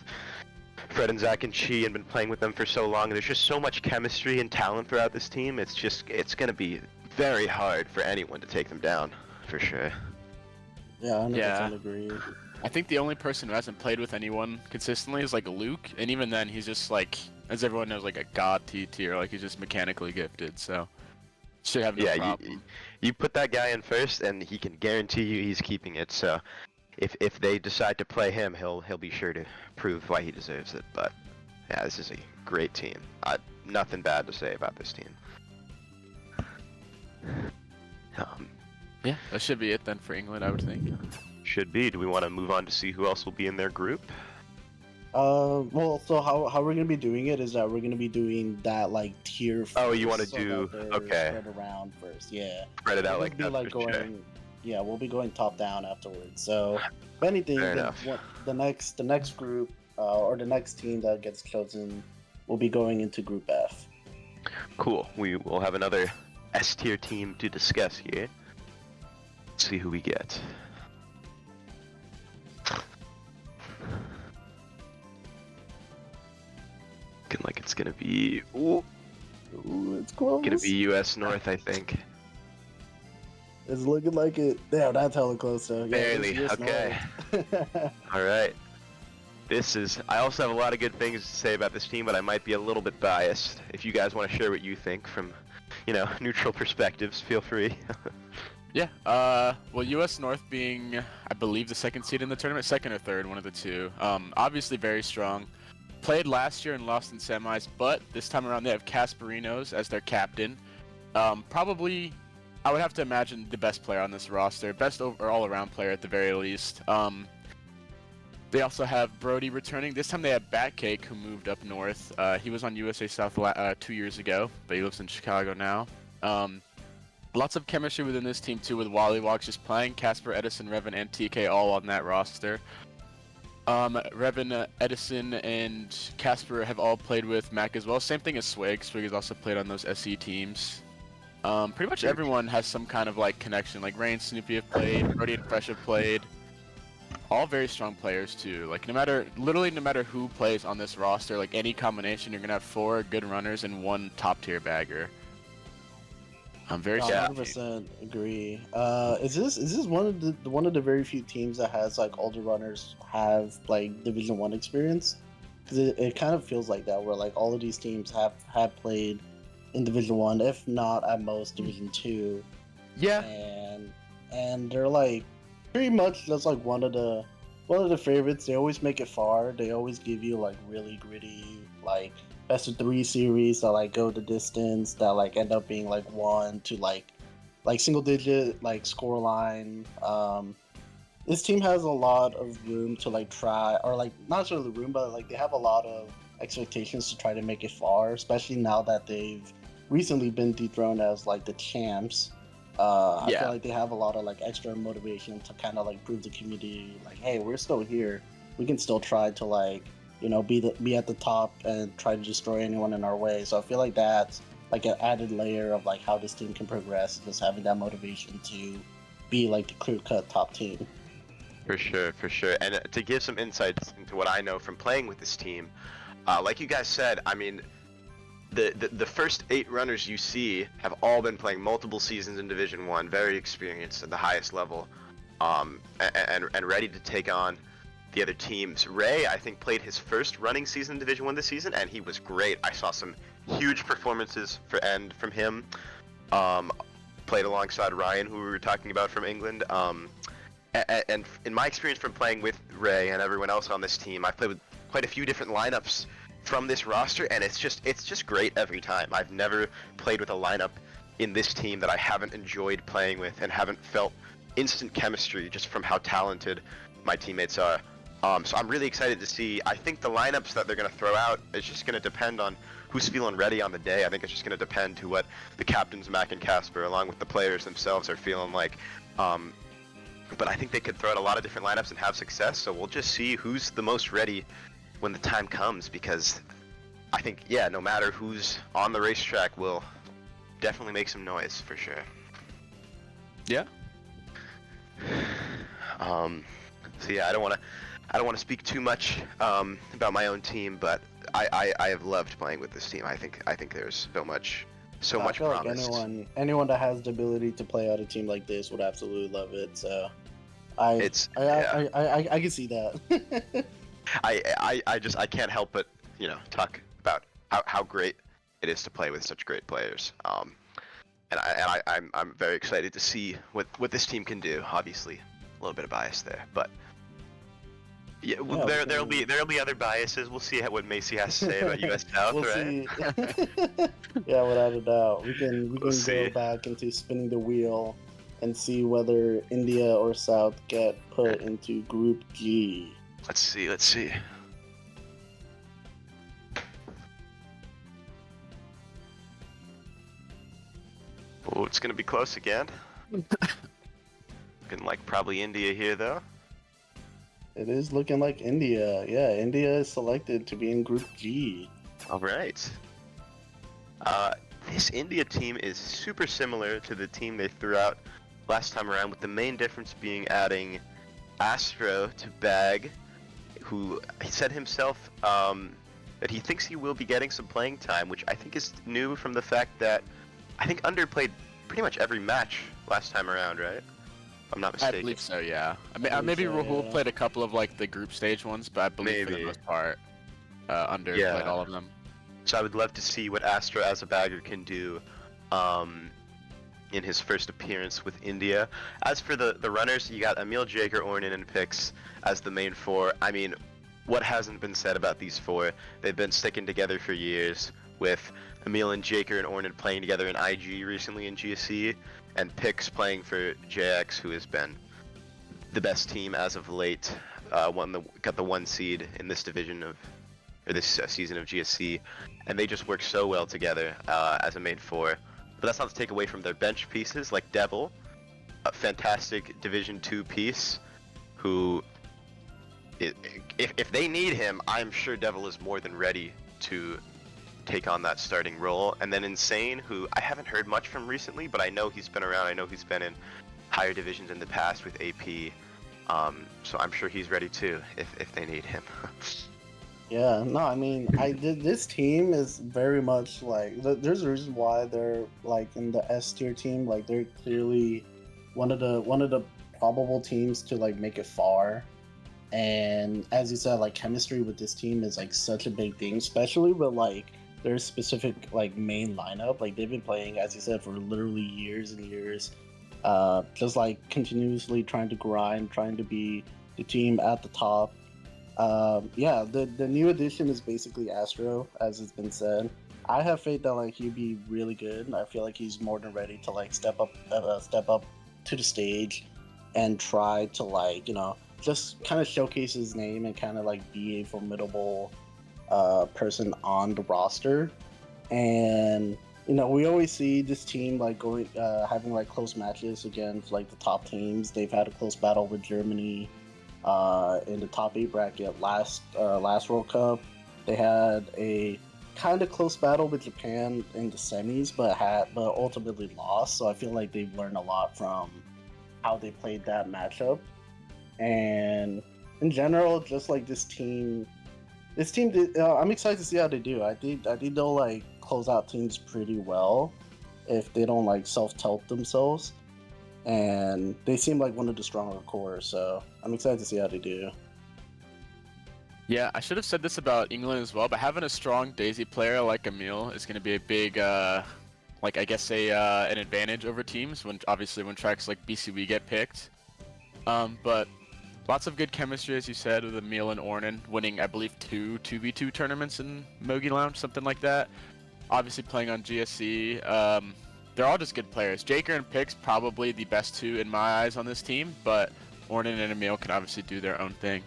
Fred and Zach and Chi, and been playing with them for so long. There's just so much chemistry and talent throughout this team. It's gonna be very hard for anyone to take them down, for sure. Yeah, 100% Yeah. agree. I think the only person who hasn't played with anyone consistently is like Luke, and even then he's just like, as everyone knows, like a god tier, like he's just mechanically gifted, so should have no problem. You put that guy in first, and he can guarantee you he's keeping it. So if they decide to play him, he'll be sure to prove why he deserves it. But yeah, this is a great team. Nothing bad to say about this team. Yeah, that should be it then for England, I would think. Should be. Do we want to move on to see who else will be in their group? Well, so how we're gonna be doing it is that we're gonna be doing that like tier. Oh, you want wanna do- okay. Spread around first, yeah. Spread it out We'll like be that. like for going, sure. yeah, we'll be going top down afterwards. So, if anything, Fair then enough. the next group or the next team that gets chosen will be going into Group F. Cool. We will have another S tier team to discuss here. Let's see who we get. Looking like it's gonna be Ooh, it's close. gonna be US North, I think. It's looking like it. Damn, that's hella close though. Yeah, Barely. it's just Okay. North. All right. I also have a lot of good things to say about this team, but I might be a little bit biased. If you guys want to share what you think from, neutral perspectives, feel free. Yeah, well, US North being, I believe, the second seed in the tournament, second or third, one of the two. Obviously very strong. Played last year and lost in semis, but this time around they have Casperinos as their captain. Probably, I would have to imagine the best player on this roster, best all-around player at the very least. They also have Brody returning. This time they have Batcake, who moved up north. He was on USA South 2 years ago, but he lives in Chicago now. Lots of chemistry within this team too, with Wallywogs just playing. Casper, Edison, Revan, and TK all on that roster. Revan, Edison, and Casper have all played with Mac as well. Same thing as Swig. Swig has also played on those SE teams. Pretty much everyone has some kind of like connection. Like Ray and Snoopy have played, Brody and Fresh have played. All very strong players too. Like no matter who plays on this roster, like any combination, you're gonna have 4 good runners and 1 top tier bagger. I'm very I happy. 100% agree. Is this one of the very few teams that has like older runners have like Division 1 experience? Because it kind of feels like that, where like all of these teams have played in Division 1, if not at most Division 2. Yeah. And they're like pretty much just like one of the favorites. They always make it far. They always give you like really gritty like best of 3 series that like go the distance, that like end up being like 1 to like single digit like score line. This team has a lot of room to like try, or like not necessarily room, but like they have a lot of expectations to try to make it far, especially now that they've recently been dethroned as like the champs. I feel like they have a lot of like extra motivation to kind of like prove the community like, hey, we're still here. We can still try to like, be at the top and try to destroy anyone in our way. So I feel like that's like an added layer of like how this team can progress, just having that motivation to be like the clear-cut top team. For sure. And to give some insights into what I know from playing with this team, like you guys said, I mean, the first 8 runners you see have all been playing multiple seasons in Division 1, very experienced at the highest level. and ready to take on the other teams. Ray, I think, played his first running season in Division 1 this season, and he was great. I saw some huge performances from him. Played alongside Ryan, who we were talking about from England. And in my experience from playing with Ray and everyone else on this team, I've played with quite a few different lineups from this roster, and it's just great every time. I've never played with a lineup in this team that I haven't enjoyed playing with and haven't felt instant chemistry just from how talented my teammates are. So I'm really excited to see. I think the lineups that they're going to throw out is just going to depend on who's feeling ready on the day. I think it's just going to depend to what the captains, Mac and Casper, along with the players themselves, are feeling like. But I think they could throw out a lot of different lineups and have success, so we'll just see who's the most ready when the time comes, because I think, yeah, no matter who's on the racetrack will definitely make some noise, for sure. Yeah. So yeah, I don't want to speak too much about my own team, but I have loved playing with this team. I think there's so much I feel promise. like anyone that has the ability to play out a team like this would absolutely love it. So I can see that. I can't help but talk about how great it is to play with such great players. And I'm very excited to see what this team can do. Obviously, a little bit of bias there, but yeah, there'll be other biases. We'll see what Macy has to say about US South, We'll right? see. Yeah, without a doubt, we can We'll see. go back into spinning the wheel and see whether India or South get put into Group G. Let's see. Oh, it's gonna be close again. Looking like probably India here, though. It is looking like India. Yeah, India is selected to be in Group G. All right. This India team is super similar to the team they threw out last time around, with the main difference being adding Astro to Bag, who he said himself that he thinks he will be getting some playing time, which I think is new from the fact that I think Under played pretty much every match last time around, right? If I'm not mistaken. I believe so, yeah. believe Maybe so, Rahul yeah. played a couple of like the group stage ones, but I believe for Maybe. the most part, Under Yeah. played all of them. So I would love to see what Astro as a bagger can do in his first appearance with India. As for the runners, you got Emil, Jager, Ornan, and Pix as the main four. I mean, what hasn't been said about these four? They've been sticking together for years, with Emil and Jager and Ornan playing together in IG recently in GSC, and Pix playing for JX, who has been the best team as of late. Got the 1 seed in this division this season of GSC, and they just work so well together as a main four. But that's not to take away from their bench pieces, like Devil, a fantastic Division 2 piece, who, if they need him, I'm sure Devil is more than ready to take on that starting role. And then Insane, who I haven't heard much from recently, but I know he's been around. I know he's been in higher divisions in the past with AP, so I'm sure he's ready too if they need him. Yeah, no, I mean, this team is very much like there's a reason why they're like in the S tier team. Like they're clearly one of the probable teams to like make it far. And as you said, like chemistry with this team is like such a big thing, especially with like their specific like main lineup. Like they've been playing, as you said, for literally years and years, just like continuously trying to grind, trying to be the team at the top. Yeah, the new addition is basically Astro, as it's been said. I have faith that like he'd be really good. I feel like he's more than ready to like step up to the stage and try to like just kind of showcase his name and kind of like be a formidable person on the roster. And we always see this team like going having like close matches against like the top teams. They've had a close battle with Germany in the top 8 bracket last World Cup. They had a kind of close battle with Japan in the semis, but ultimately lost. So I feel like they've learned a lot from how they played that matchup. And in general, just like this team did, I'm excited to see how they do. I think they'll like close out teams pretty well if they don't like self-telt themselves. and they seem like one of the stronger cores. So I'm excited to see how they do. Yeah, I should have said this about England as well, but having a strong Daisy player like Emil is going to be a big, like I guess an advantage over teams when obviously when tracks like BCB get picked. But lots of good chemistry, as you said, with Emil and Ornan winning, I believe, 2v2 tournaments in Mogi Lounge, something like that. Obviously playing on GSC. They're all just good players. Jaker and Pix probably the best two in my eyes on this team, but Ornan and Emil can obviously do their own thing.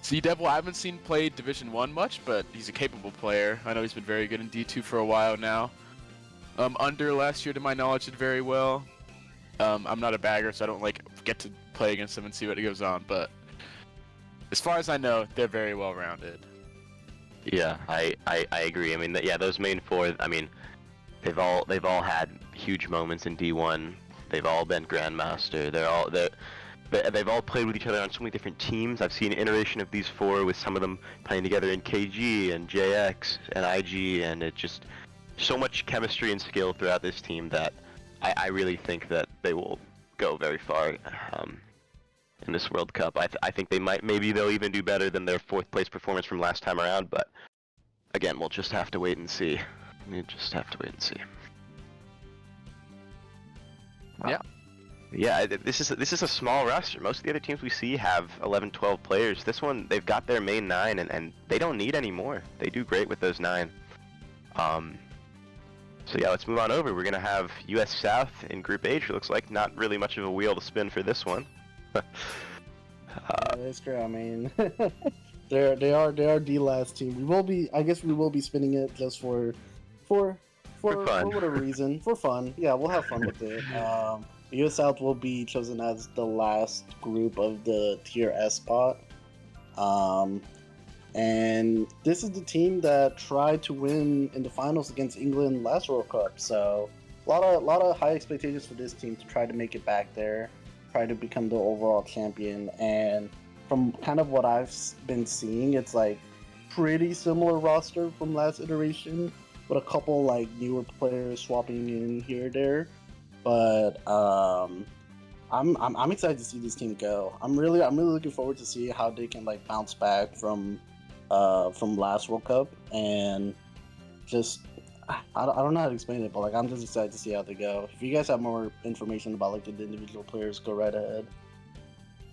Sea Devil, I haven't seen play Division 1 much, but he's a capable player. I know he's been very good in D2 for a while now. Under last year, to my knowledge, did very well. I'm not a bagger, so I don't get to play against them and see what goes on, but as far as I know, they're very well rounded. Yeah, I agree. I mean, yeah, those main four. I mean, they've all had huge moments in D1. They've all been Grandmaster. They've all played with each other on so many different teams. I've seen an iteration of these four with some of them playing together in KG and JX and IG, and it just so much chemistry and skill throughout this team that I really think that they will go very far in this World Cup. I think maybe they'll even do better than their 4th place performance from last time around, but again, we'll just have to wait and see. Yeah. Yeah, this is a small roster. Most of the other teams we see have 11, 12 players. This one, they've got their main 9, and they don't need any more. They do great with those 9. So yeah, let's move on over. We're gonna have US South in Group H. It looks like not really much of a wheel to spin for this one. Yeah, that's true. I mean, they are D last team. I guess we will be spinning it just for fun. whatever reason, for fun. Yeah, we'll have fun with it. US South will be chosen as the last group of the Tier S spot. And this is the team that tried to win in the finals against England last World Cup. So a lot of high expectations for this team to try to make it back there, try to become the overall champion. And from kind of what I've been seeing, it's like pretty similar roster from last iteration, with a couple like newer players swapping in here or there. But I'm excited to see this team go. I'm really looking forward to see how they can like bounce back from last World Cup, and just I don't know how to explain it, but like I'm just excited to see how they go. If you guys have more information about like the individual players, go right ahead.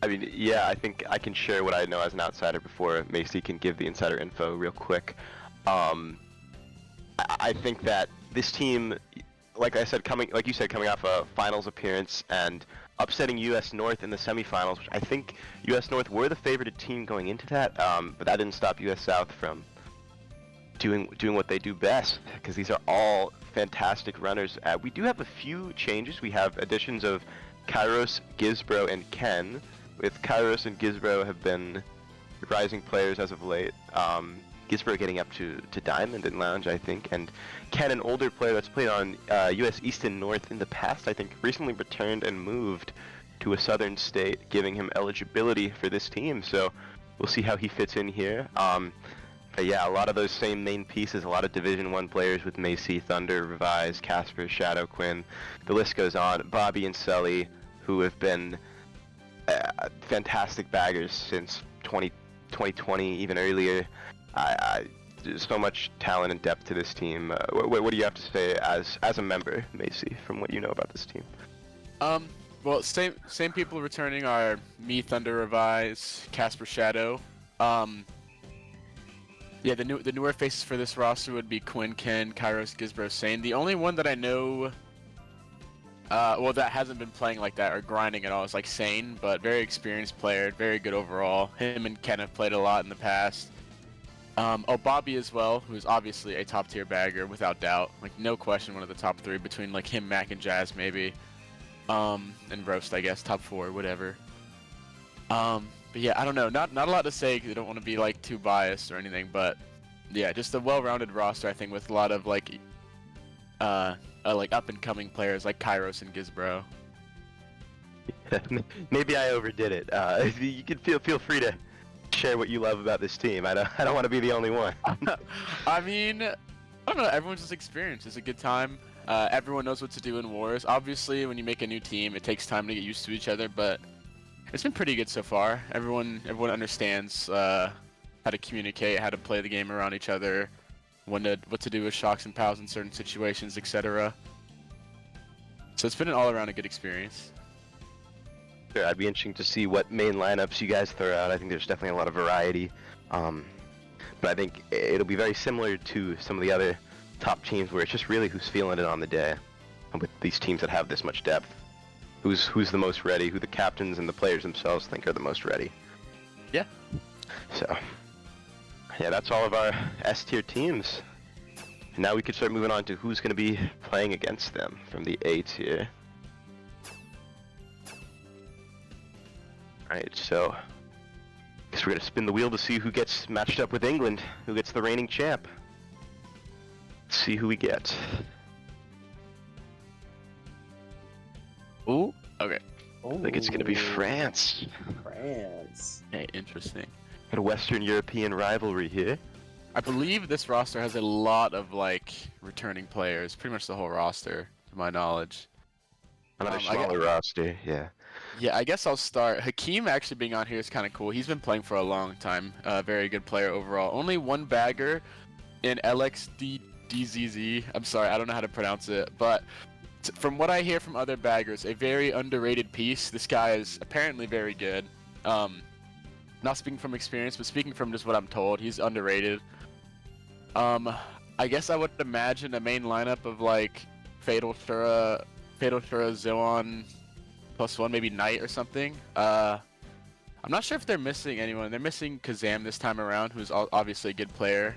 I mean, yeah, I think I can share what I know as an outsider before Macy can give the insider info real quick. I think that this team, like you said, coming off a finals appearance and upsetting US North in the semifinals, which I think US North were the favorited team going into that, but that didn't stop US South from doing what they do best, because these are all fantastic runners. We do have a few changes. We have additions of Kairos, Gizbro, and Ken, with Kairos and Gizbro have been rising players as of late. Gizbro getting up to Diamond in Lounge, I think, and Ken, an older player that's played on US East and North in the past, I think recently returned and moved to a southern state, giving him eligibility for this team, so we'll see how he fits in here. But yeah, a lot of those same main pieces, a lot of Division 1 players with Macy, Thunder, Revise, Casper, Shadow Quinn, the list goes on. Bobby and Sully, who have been fantastic baggers since 2020, even earlier. There's so much talent and depth to this team. What do you have to say as a member, Macy, from what you know about this team? Well, same people returning are me, Thunder, Revise, Casper, Shadow. Yeah, the newer faces for this roster would be Quinn, Ken, Kairos, Gizbro, Sane. The only one that I know, that hasn't been playing like that or grinding at all is like Sane, but very experienced player, very good overall. Him and Ken have played a lot in the past. Bobby as well, who's obviously a top tier bagger without doubt. Like no question, one of the top 3 between like him, Mac, and Jazz maybe. And Roast, I guess, top 4, whatever. But yeah, I don't know, not a lot to say because I don't want to be like too biased or anything, but yeah, just a well-rounded roster I think with a lot of like up and coming players like Kairos and Gizbro. Maybe I overdid it. You can feel free to share what you love about this team. I don't want to be the only one. I mean, I don't know, everyone's just experienced. It's a good time. Everyone knows what to do in wars. Obviously, when you make a new team, it takes time to get used to each other, but it's been pretty good so far. Everyone understands how to communicate, how to play the game around each other, what to do with shocks and pals in certain situations, etc. So it's been an all-around a good experience. Sure, I'd be interesting to see what main lineups you guys throw out. I think there's definitely a lot of variety. But I think it'll be very similar to some of the other top teams where it's just really who's feeling it on the day. And with these teams that have this much depth, who's the most ready, who the captains and the players themselves think are the most ready. Yeah. So, yeah, that's all of our S tier teams. And now we could start moving on to who's going to be playing against them from the A tier. Alright, so guess we're gonna spin the wheel to see who gets matched up with England, who gets the reigning champ. Let's see who we get. Ooh, okay. I think it's gonna be France. France. Hey, interesting. Got a Western European rivalry here. I believe this roster has a lot of like returning players, pretty much the whole roster, to my knowledge. Another I smaller roster, yeah. Yeah, I guess I'll start. Hakeem actually being on here is kind of cool. He's been playing for a long time. Very good player overall. Only one bagger in LXDDZZ. I'm sorry, I don't know how to pronounce it. But from what I hear from other baggers, a very underrated piece. This guy is apparently very good. Not speaking from experience, but speaking from just what I'm told, he's underrated. I guess I would imagine a main lineup of like Fatal Shura, Zoan, +1, maybe Knight or something. I'm not sure if they're missing anyone. They're missing Kazam this time around, who's obviously a good player.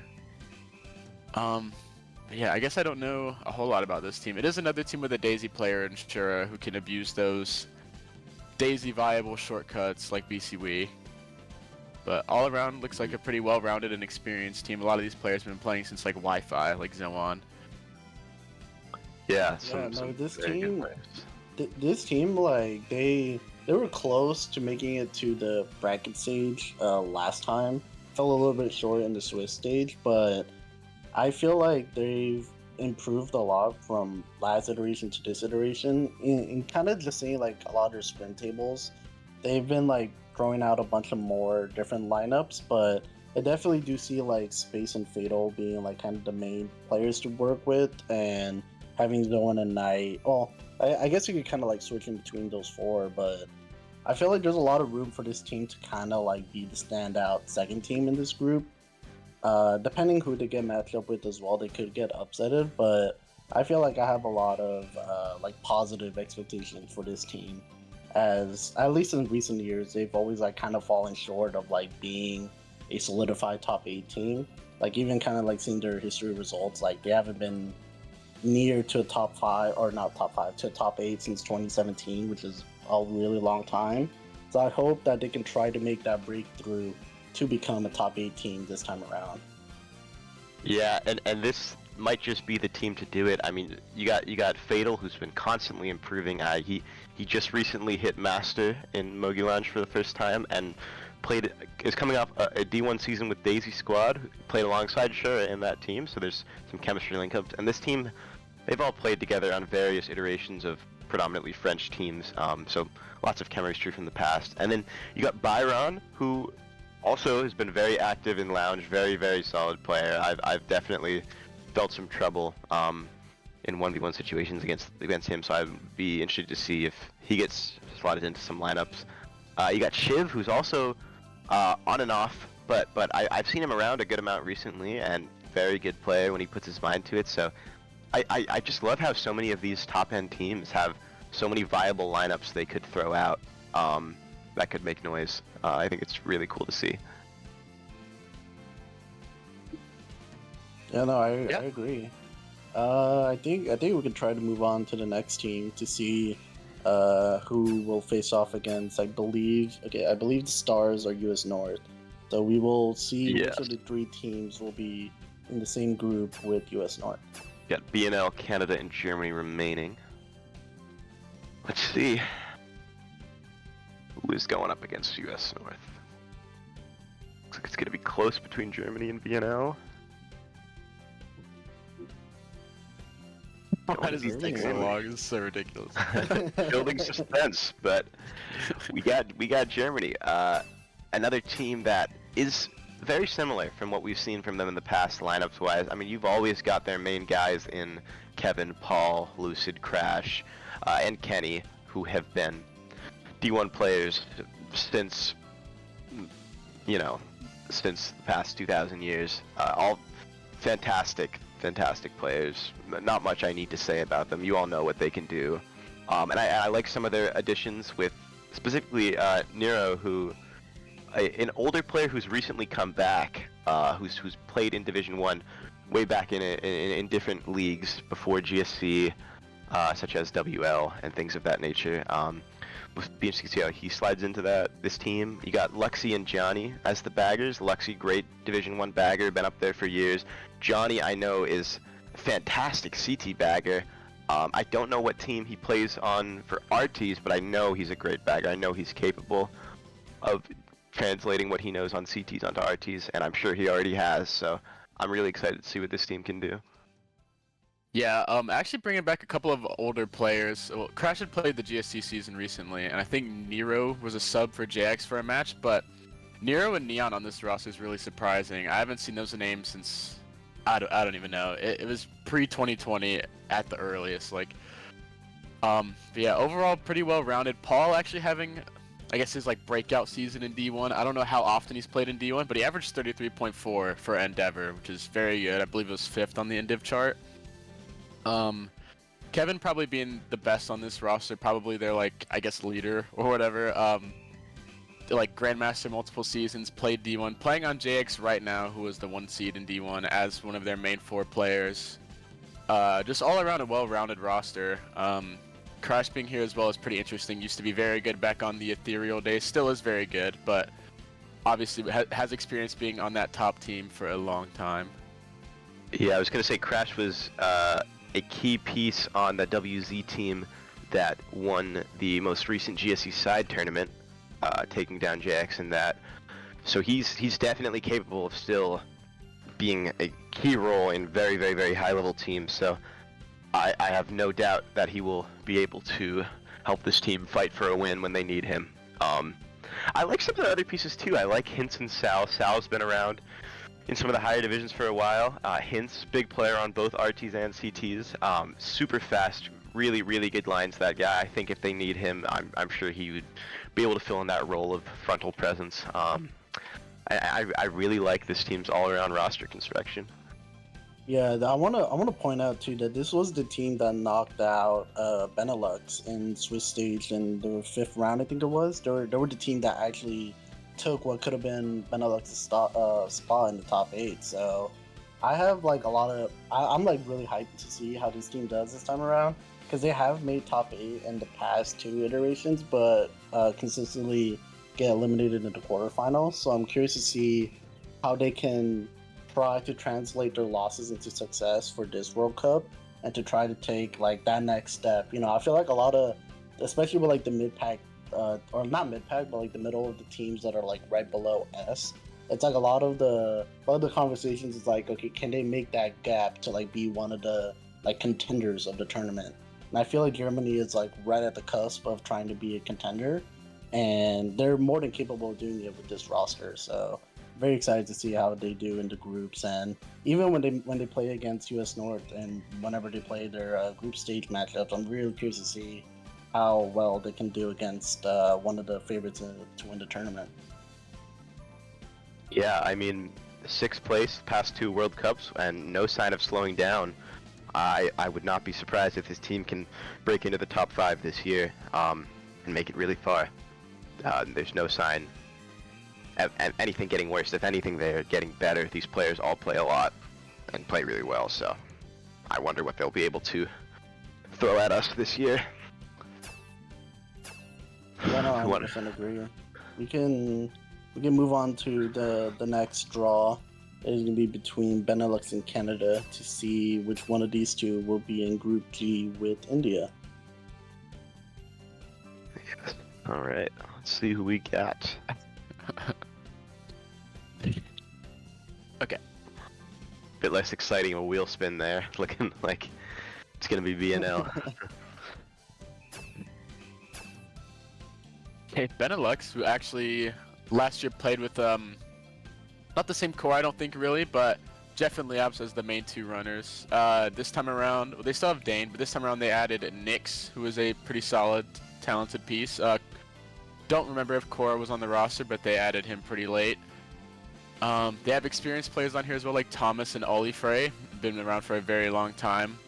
Yeah, I guess I don't know a whole lot about this team. It is another team with a Daisy player in Shura who can abuse those Daisy viable shortcuts like BC Wii. But all around looks like a pretty well-rounded and experienced team. A lot of these players have been playing since like Wi-Fi, like Zoan. Yeah, this very good team, players. this team, like they were close to making it to the bracket stage last time. Fell a little bit short in the Swiss stage, but I feel like they've improved a lot from last iteration to this iteration. In kind of just seeing like a lot of their sprint tables, they've been like throwing out a bunch of more different lineups, but I definitely do see like Space and Fatal being like kind of the main players to work with, and having Zoan and Knight. Well, I guess you could kind of like switch in between those four, but I feel like there's a lot of room for this team to kind of like be the standout second team in this group. Depending who they get matched up with as well, they could get upsetted, but I feel like I have a lot of like positive expectations for this team, as at least in recent years they've always like kind of fallen short of like being a solidified top 8 team. Like even kind of like seeing their history results, like they haven't been near to a top 5, or not top 5, to a top 8 since 2017, which is a really long time. So I hope that they can try to make that breakthrough to become a top 8 team this time around. Yeah, and this might just be the team to do it. I mean, you got Fatal, who's been constantly improving. He just recently hit Master in Mogi Lounge for the first time, and is coming off a D1 season with Daisy Squad, who played alongside Shura in that team, so there's some chemistry link-ups. And this team, they've all played together on various iterations of predominantly French teams, so lots of chemistry from the past. And then you got Byron, who also has been very active in Lounge, very, very solid player. I've definitely felt some trouble in 1v1 situations against him, so I'd be interested to see if he gets slotted into some lineups. You got Shiv, who's also on and off, but I've seen him around a good amount recently, and very good player when he puts his mind to it. So I just love how so many of these top-end teams have so many viable lineups they could throw out that could make noise. I think it's really cool to see. Yeah, no, I agree. I think we can try to move on to the next team to see who will face off against. I believe the Stars are US North, so we will see which of the 3 teams will be in the same group with US North. Got BNL, Canada, and Germany remaining. Let's see who is going up against US North. Looks like it's going to be close between Germany and BNL. Why does this take so Germany. long? It's so ridiculous. Building suspense, but we got Germany. Another team that is very similar from what we've seen from them in the past lineups wise. I mean, you've always got their main guys in Kevin, Paul, Lucid, Crash, and Kenny, who have been D1 players since, since the past 2,000 years. All fantastic players. Not much I need to say about them. You all know what they can do. And I like some of their additions with specifically Nero, who an older player who's recently come back, who's played in Division 1 way back in different leagues before GSC, such as WL and things of that nature. We'll be interesting to see how he slides into this team. You got Luxy and Johnny as the baggers. Luxy, great Division 1 bagger, been up there for years. Johnny, I know, is a fantastic CT bagger. I don't know what team he plays on for RTs, but I know he's a great bagger. I know he's capable of translating what he knows on CTs onto RTs, and I'm sure he already has, so I'm really excited to see what this team can do. Yeah, actually bringing back a couple of older players. Well, Crash had played the GSC season recently, and I think Nero was a sub for JX for a match, but Nero and Neon on this roster is really surprising. I haven't seen those names since, I don't even know. It was pre-2020 at the earliest. But yeah, overall pretty well-rounded. Paul actually having, I guess, his breakout season in D1. I don't know how often he's played in D1, but he averaged 33.4 for Endeavor, which is very good. I believe it was 5th on the Endiv chart. Kevin probably being the best on this roster, probably their I guess leader or whatever. Grandmaster multiple seasons, played D1, playing on JX right now, who is the 1 seed in D1 as one of their main 4 players. Just all around a well-rounded roster. Crash being here as well is pretty interesting. Used to be very good back on the Ethereal days, still is very good, but obviously has experience being on that top team for a long time. Yeah, I was going to say Crash was a key piece on the WZ team that won the most recent GSC side tournament, taking down JX in that. So he's definitely capable of still being a key role in very, very, very high level teams. So I have no doubt that he will be able to help this team fight for a win when they need him. I like some of the other pieces too. I like Hints and Sal. Sal's been around in some of the higher divisions for a while. Hints, big player on both RTs and CTs. Super fast, really, really good lines, that guy. I think if they need him, I'm sure he would be able to fill in that role of frontal presence. I really like this team's all-around roster construction. Yeah, I wanna point out too that this was the team that knocked out Benelux in Swiss stage in the 5th round. I think it was. They were the team that actually took what could have been Benelux's spot in the top 8. So I have I'm really hyped to see how this team does this time around, because they have made top 8 in the past 2 iterations, but consistently get eliminated in the quarterfinals. So I'm curious to see how they can try to translate their losses into success for this World Cup, and to try to take that next step. I feel like a lot of, especially with the mid-pack, or not mid-pack, but the middle of the teams that are right below S, it's a lot of the conversations is okay, can they make that gap to be one of the contenders of the tournament? And I feel like Germany is right at the cusp of trying to be a contender, and they're more than capable of doing it with this roster. So very excited to see how they do in the groups, and even when they play against US North and whenever they play their group stage matchups, I'm really curious to see how well they can do against one of the favorites to win the tournament. Yeah, I mean, 6th place, past 2 World Cups, and no sign of slowing down. I would not be surprised if this team can break into the top 5 this year, and make it really far. There's no sign of anything getting worse. If anything, they're getting better. These players all play a lot and play really well, so I wonder what they'll be able to throw at us this year. Yeah, no, I 100% agree. We can move on to the next draw. It's gonna be between Benelux and Canada to see which one of these two will be in Group G with India. Yes. All right, let's see who we got. Okay. Bit less exciting of a wheel spin there, looking like It's gonna be BNL. Okay, Benelux, who actually last year played with not the same core, I don't think really, but Jeff and Leops as the main two runners. This time around, well, they still have Dane, but this time around they added Nyx, who is a pretty solid, talented piece. Don't remember if Cora was on the roster, but they added him pretty late. They have experienced players on here as well, like Thomas and Ollie Frey, been around for a very long time.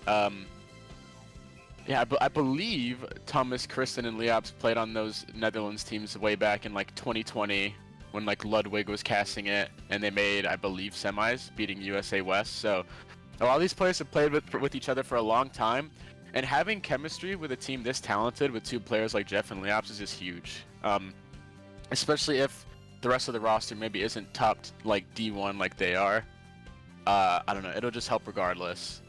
Yeah, I believe Thomas, Kristen, and Leops played on those Netherlands teams way back in like 2020 when like Ludwig was casting it, and they made, I believe, semis, beating USA West. So a lot of these players have played with each other for a long time, and having chemistry with a team this talented with two players like Jeff and Leops is just huge. Especially if the rest of the roster maybe isn't topped like D1 like they are. I don't know, it'll just help regardless.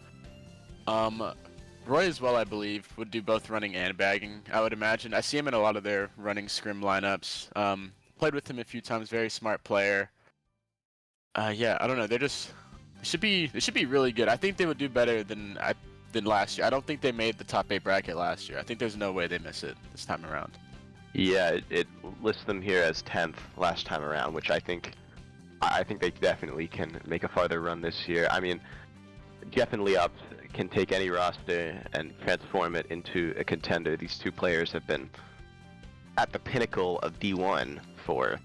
Roy as well, I believe, would do both running and bagging, I would imagine. I see him in a lot of their running scrim lineups. Played with him a few times, very smart player. Yeah, I don't know, they should be really good. I think they would do better than last year. I don't think they made the top 8 bracket last year. I think there's no way they miss it this time around. Yeah, it lists them here as 10th last time around, which I think they definitely can make a farther run this year. I mean, Jeff and Leops can take any roster and transform it into a contender. These two players have been at the pinnacle of D1 for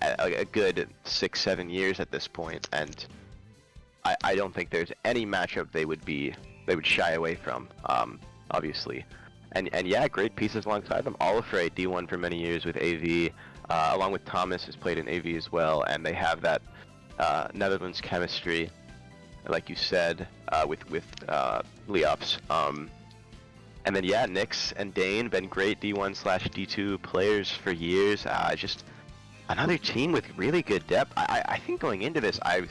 a good 6-7 years at this point, and I don't think there's any matchup they would shy away from, obviously. And yeah, great pieces alongside them. Olafray, D1 for many years with AV, along with Thomas, who's played in AV as well, and they have that Netherlands chemistry, like you said, with Leops. And then yeah, Nyx and Dane been great D1/D2 players for years. Just another team with really good depth. I think going into this, I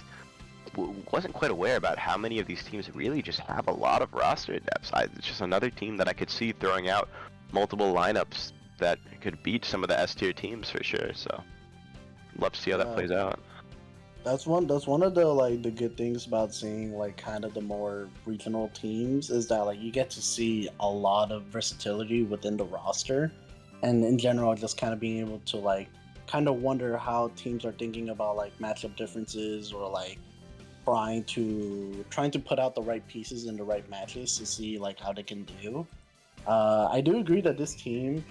wasn't quite aware about how many of these teams really just have a lot of roster depth. It's just another team that I could see throwing out multiple lineups that could beat some of the S tier teams for sure. So love to see how that plays out. That's one of the good things about seeing like kind of the more regional teams is that like you get to see a lot of versatility within the roster, and in general just kind of being able to like kind of wonder how teams are thinking about like matchup differences or like trying to put out the right pieces in the right matches to see like how they can do. I do agree that this team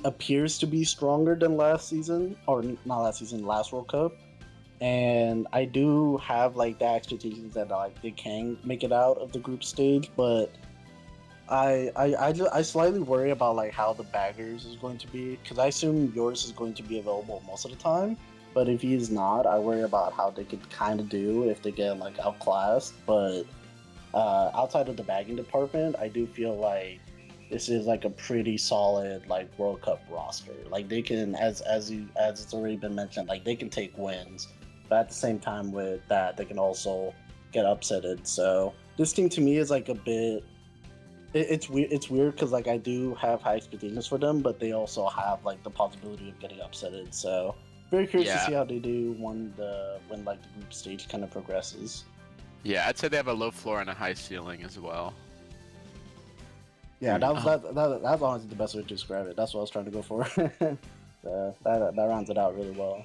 appears to be stronger than last season, or not last season, last World Cup. And I do have like the expectations that like they can make it out of the group stage, but I slightly worry about like how the baggers is going to be, because I assume yours is going to be available most of the time. But if he's not, I worry about how they could kind of do if they get like outclassed. But outside of the bagging department, I do feel like this is like a pretty solid like World Cup roster. Like they can, as it's already been mentioned, like they can take wins. But at the same time with that, they can also get upsetted. So this team to me is like a bit. It's weird. It's weird because like I do have high expectations for them, but they also have like the possibility of getting upsetted. So very curious to see how they do when like the group stage kind of progresses. Yeah, I'd say they have a low floor and a high ceiling as well. Yeah, that's honestly the best way to describe it. That's what I was trying to go for. That rounds it out really well.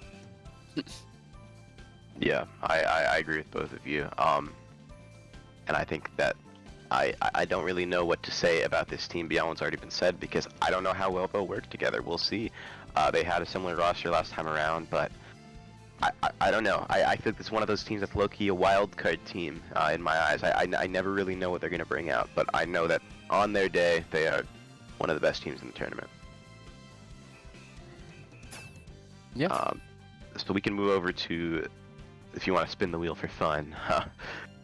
Yeah, I agree with both of you. And I think that I don't really know what to say about this team beyond what's already been said, because I don't know how well they'll work together. We'll see. They had a similar roster last time around, but I don't know. I think it's one of those teams that's low-key a wild card team in my eyes. I never really know what they're going to bring out, but I know that on their day, they are one of the best teams in the tournament. Yeah. So we can move over to, if you want to spin the wheel for fun,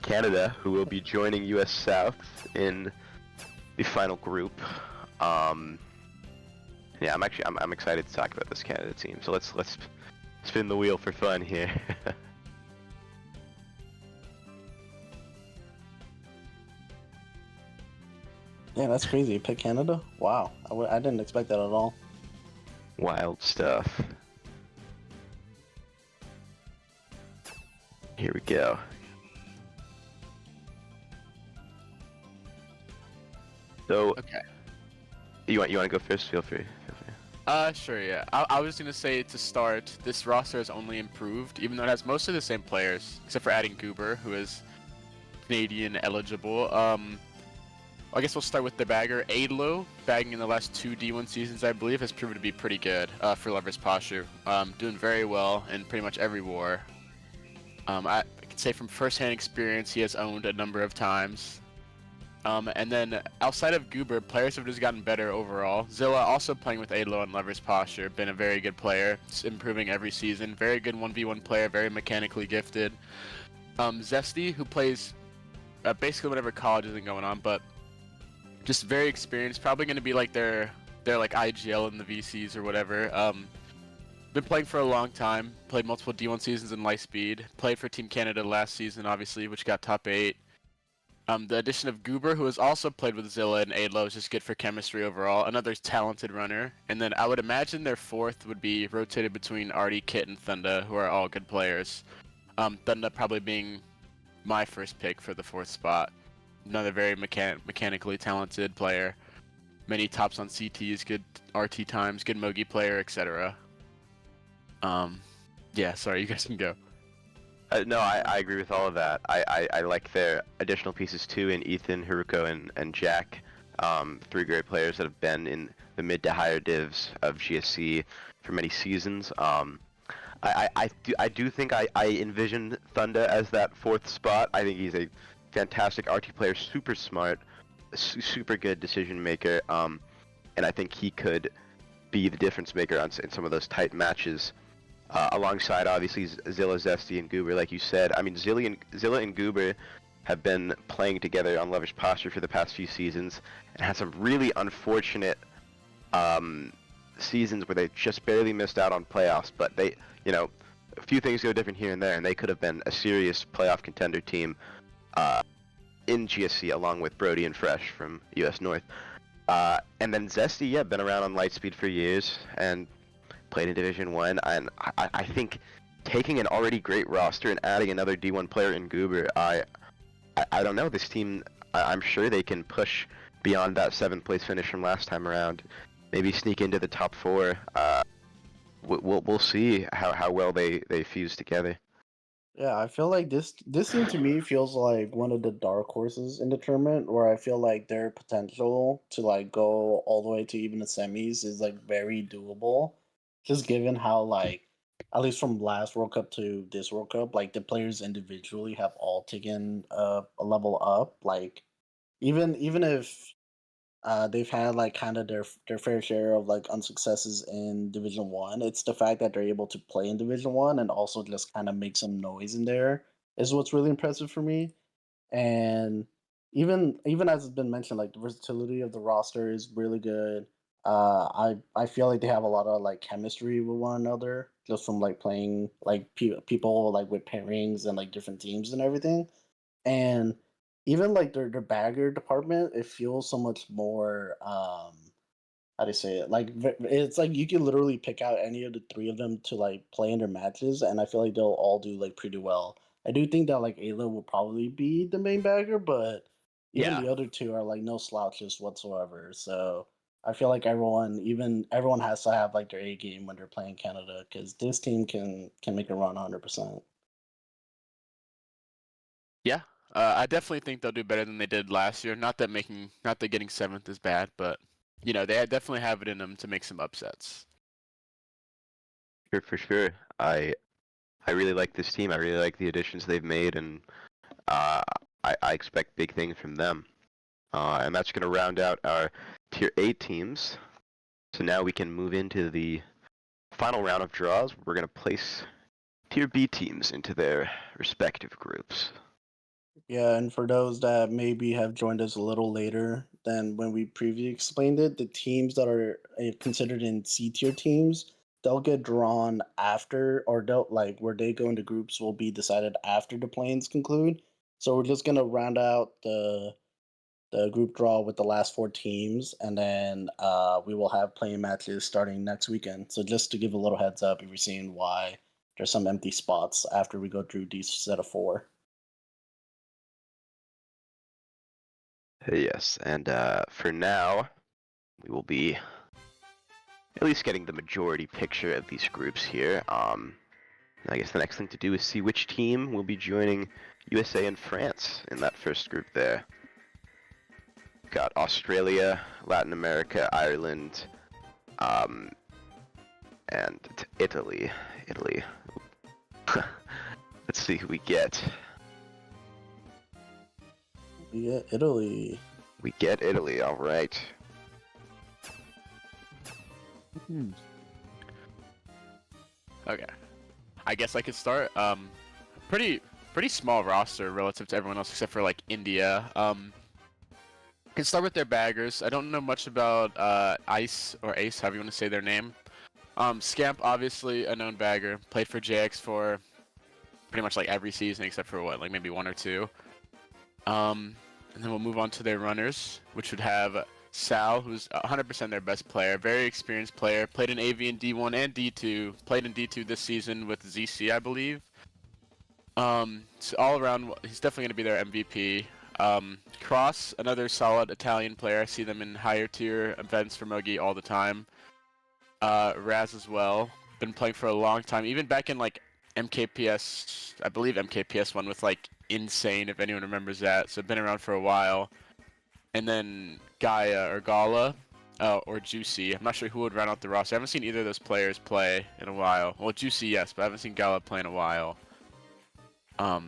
Canada, who will be joining US South in the final group. Yeah, I'm excited to talk about this Canada team. So let's spin the wheel for fun here. Yeah, that's crazy. You pick Canada? Wow, I didn't expect that at all. Wild stuff. Here we go. So Okay. you want to go first? Feel free. Sure, yeah. I was gonna say to start, this roster has only improved, even though it has most of the same players, except for adding Goober, who is Canadian eligible. I guess we'll start with the bagger. Adlo, bagging in the last 2 D1 seasons, I believe, has proven to be pretty good for Lovers Posture. Doing very well in pretty much every war. I can say from first-hand experience, he has owned a number of times. And then outside of Goober, players have just gotten better overall. Zilla also playing with Adlo and Lovers Posture, been a very good player, improving every season. Very good 1v1 player, very mechanically gifted. Zesty, who plays basically whenever college isn't going on, but just very experienced. Probably going to be like their like IGL in the VCs or whatever. Been playing for a long time. Played multiple D1 seasons in Lightspeed. Played for Team Canada last season, obviously, which got top 8. The addition of Goober, who has also played with Zilla and Adlo, is just good for chemistry overall. Another talented runner. And then I would imagine their fourth would be rotated between Artie, Kit, and Thunda, who are all good players. Thunda probably being my first pick for the 4th spot. Another very mechanically talented player. Many tops on CTs, good RT times, good Mogi player, etc. Yeah, sorry, you guys can go. No, I agree with all of that. I like their additional pieces too in Ethan, Haruko, and Jack. 3 great players that have been in the mid to higher divs of GSC for many seasons. I do think I envision Thunda as that 4th spot. I think he's a fantastic RT player, super smart, super good decision maker. And I think he could be the difference maker in some of those tight matches. Alongside, obviously, Zilla, Zesty, and Goober, like you said. I mean, Zilla and Goober have been playing together on Lovers Posture for the past few seasons and had some really unfortunate seasons where they just barely missed out on playoffs. But they, a few things go different here and there, and they could have been a serious playoff contender team in GSC along with Brody and Fresh from US North. And then Zesty, yeah, been around on Lightspeed for years and played in Division 1, and I think taking an already great roster and adding another D1 player in Goober, I don't know, this team, I'm sure they can push beyond that 7th place finish from last time around, maybe sneak into the top 4. We'll see how well they fuse together. Yeah, I feel like this team to me feels like one of the dark horses in the tournament, where I feel like their potential to like go all the way to even the semis is like very doable, just given how like at least from last World Cup to this World Cup, like the players individually have all taken a level up. Like even if they've had like kind of their fair share of like unsuccesses in Division 1. It's the fact that they're able to play in Division 1 and also just kind of make some noise in there is what's really impressive for me. And even as it's been mentioned, like the versatility of the roster is really good. I feel like they have a lot of like chemistry with one another just from like playing like people like with pairings and like different teams and everything. And even like their bagger department, it feels so much more how do you say it? Like it's like you can literally pick out any of the 3 of them to like play in their matches, and I feel like they'll all do like pretty well. I do think that like Ayla will probably be the main bagger, but even Yeah. the other 2 are like no slouches whatsoever. So I feel like everyone has to have like their A game when they're playing Canada, because this team can make a run 100%. Yeah. I definitely think they'll do better than they did last year. Not that getting 7th is bad, but they definitely have it in them to make some upsets. Sure, for sure. I really like this team. I really like the additions they've made, and I expect big things from them. And that's going to round out our Tier 8 teams. So now we can move into the final round of draws. We're going to place Tier B teams into their respective groups. Yeah, and for those that maybe have joined us a little later than when we previously explained it, the teams that are considered in C tier teams, they'll get drawn after, or they'll like where they go into groups will be decided after the planes conclude. So we're just gonna round out the group draw with the last 4 teams, and then we will have playing matches starting next weekend. So just to give a little heads up, if you're seeing why there's some empty spots after we go through these set of 4. Yes, and for now, we will be at least getting the majority picture of these groups here. I guess the next thing to do is see which team will be joining USA and France in that first group there. Got Australia, Latin America, Ireland, and Italy. Let's see who we get. Yeah, Italy. We get Italy, all right. Okay. I guess I could start. Pretty small roster relative to everyone else except for like India. Can start with their baggers. I don't know much about Ice or Ace, however you want to say their name. Scamp, obviously a known bagger. Played for JX for pretty much like every season except for what, like maybe one or two. And then we'll move on to their runners, which would have Sal, who's 100% their best player, very experienced player, played in AV in D1 and D2, played in D2 this season with ZC, I believe. So all around, he's definitely going to be their MVP. Cross, another solid Italian player. I see them in higher tier events for Mogi all the time. Raz as well, been playing for a long time, even back in like MKPS, I believe MKPS 1 with like Insane, if anyone remembers that. So been around for a while. And then Gaia or Gala, or Juicy. I'm not sure who would run out the roster. I haven't seen either of those players play in a while. Well, Juicy, yes, but I haven't seen Gala play in a while. But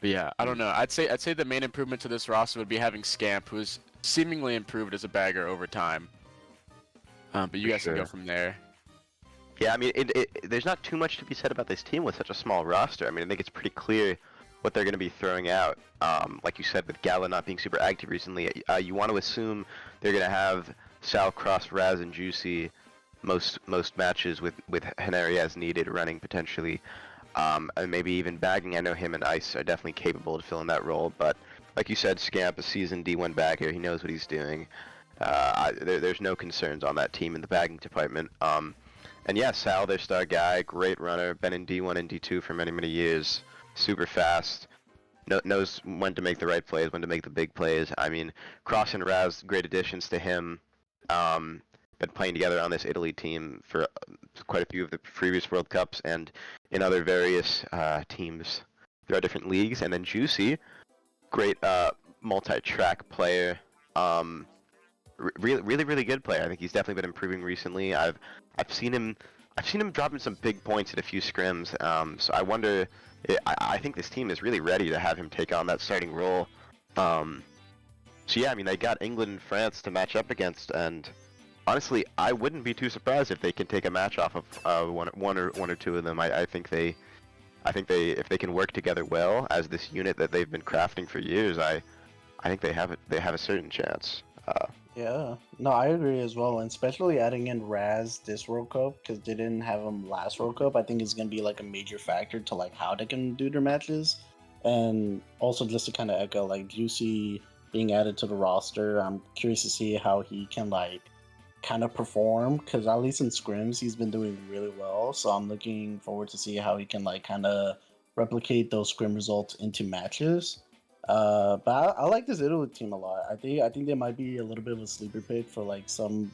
yeah, I don't know. I'd say the main improvement to this roster would be having Scamp, who's seemingly improved as a bagger over time. But you guys can go from there. Yeah, I mean, there's not too much to be said about this team with such a small roster. I mean, I think it's pretty clear what they're going to be throwing out. Like you said, with Gala not being super active recently, you want to assume they're going to have Sal, Cross, Raz, and Juicy most matches with Henry as needed, running potentially, and maybe even bagging. I know him and Ice are definitely capable of filling that role, but like you said, Scamp, a seasoned D1 bagger, he knows what he's doing. There's no concerns on that team in the bagging department. And yeah, Sal, their star guy, great runner, been in D1 and D2 for many years, super fast, knows when to make the right plays, when to make the big plays. I mean, Cross and Raz, great additions to him. Been playing together on this Italy team for quite a few of the previous World Cups and in other various teams throughout different leagues. And then Juicy, great multi-track player. Really good player. I think he's definitely been improving recently. I've seen him dropping some big points at a few scrims. So I wonder. I think this team is really ready to have him take on that starting role. So yeah, I mean, they got England and France to match up against, and honestly, I wouldn't be too surprised if they can take a match off of one or two of them. I think if they can work together well as this unit that they've been crafting for years, I think they have a certain chance. Yeah, no, I agree as well, and especially adding in Raz this World Cup because they didn't have him last World Cup. I think it's gonna be like a major factor to like how they can do their matches, and also just to kind of echo like Juicy being added to the roster. I'm curious to see how he can like kind of perform because at least in scrims he's been doing really well. So I'm looking forward to see how he can like kind of replicate those scrim results into matches. But I like this Italy team a lot. I think they might be a little bit of a sleeper pick for like some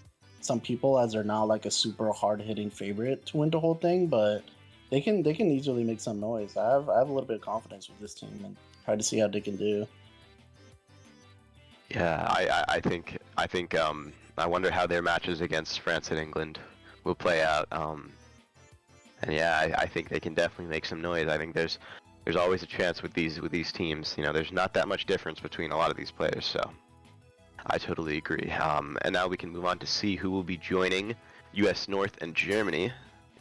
people as they're not like a super hard hitting favorite to win the whole thing, but they can easily make some noise. I have a little bit of confidence with this team and try to see how they can do. Yeah, I think I wonder how their matches against France and England will play out. And yeah, I think they can definitely make some noise. I think there's always a chance with these teams. You know, there's not that much difference between a lot of these players, so I totally agree. And now we can move on to see who will be joining US North and Germany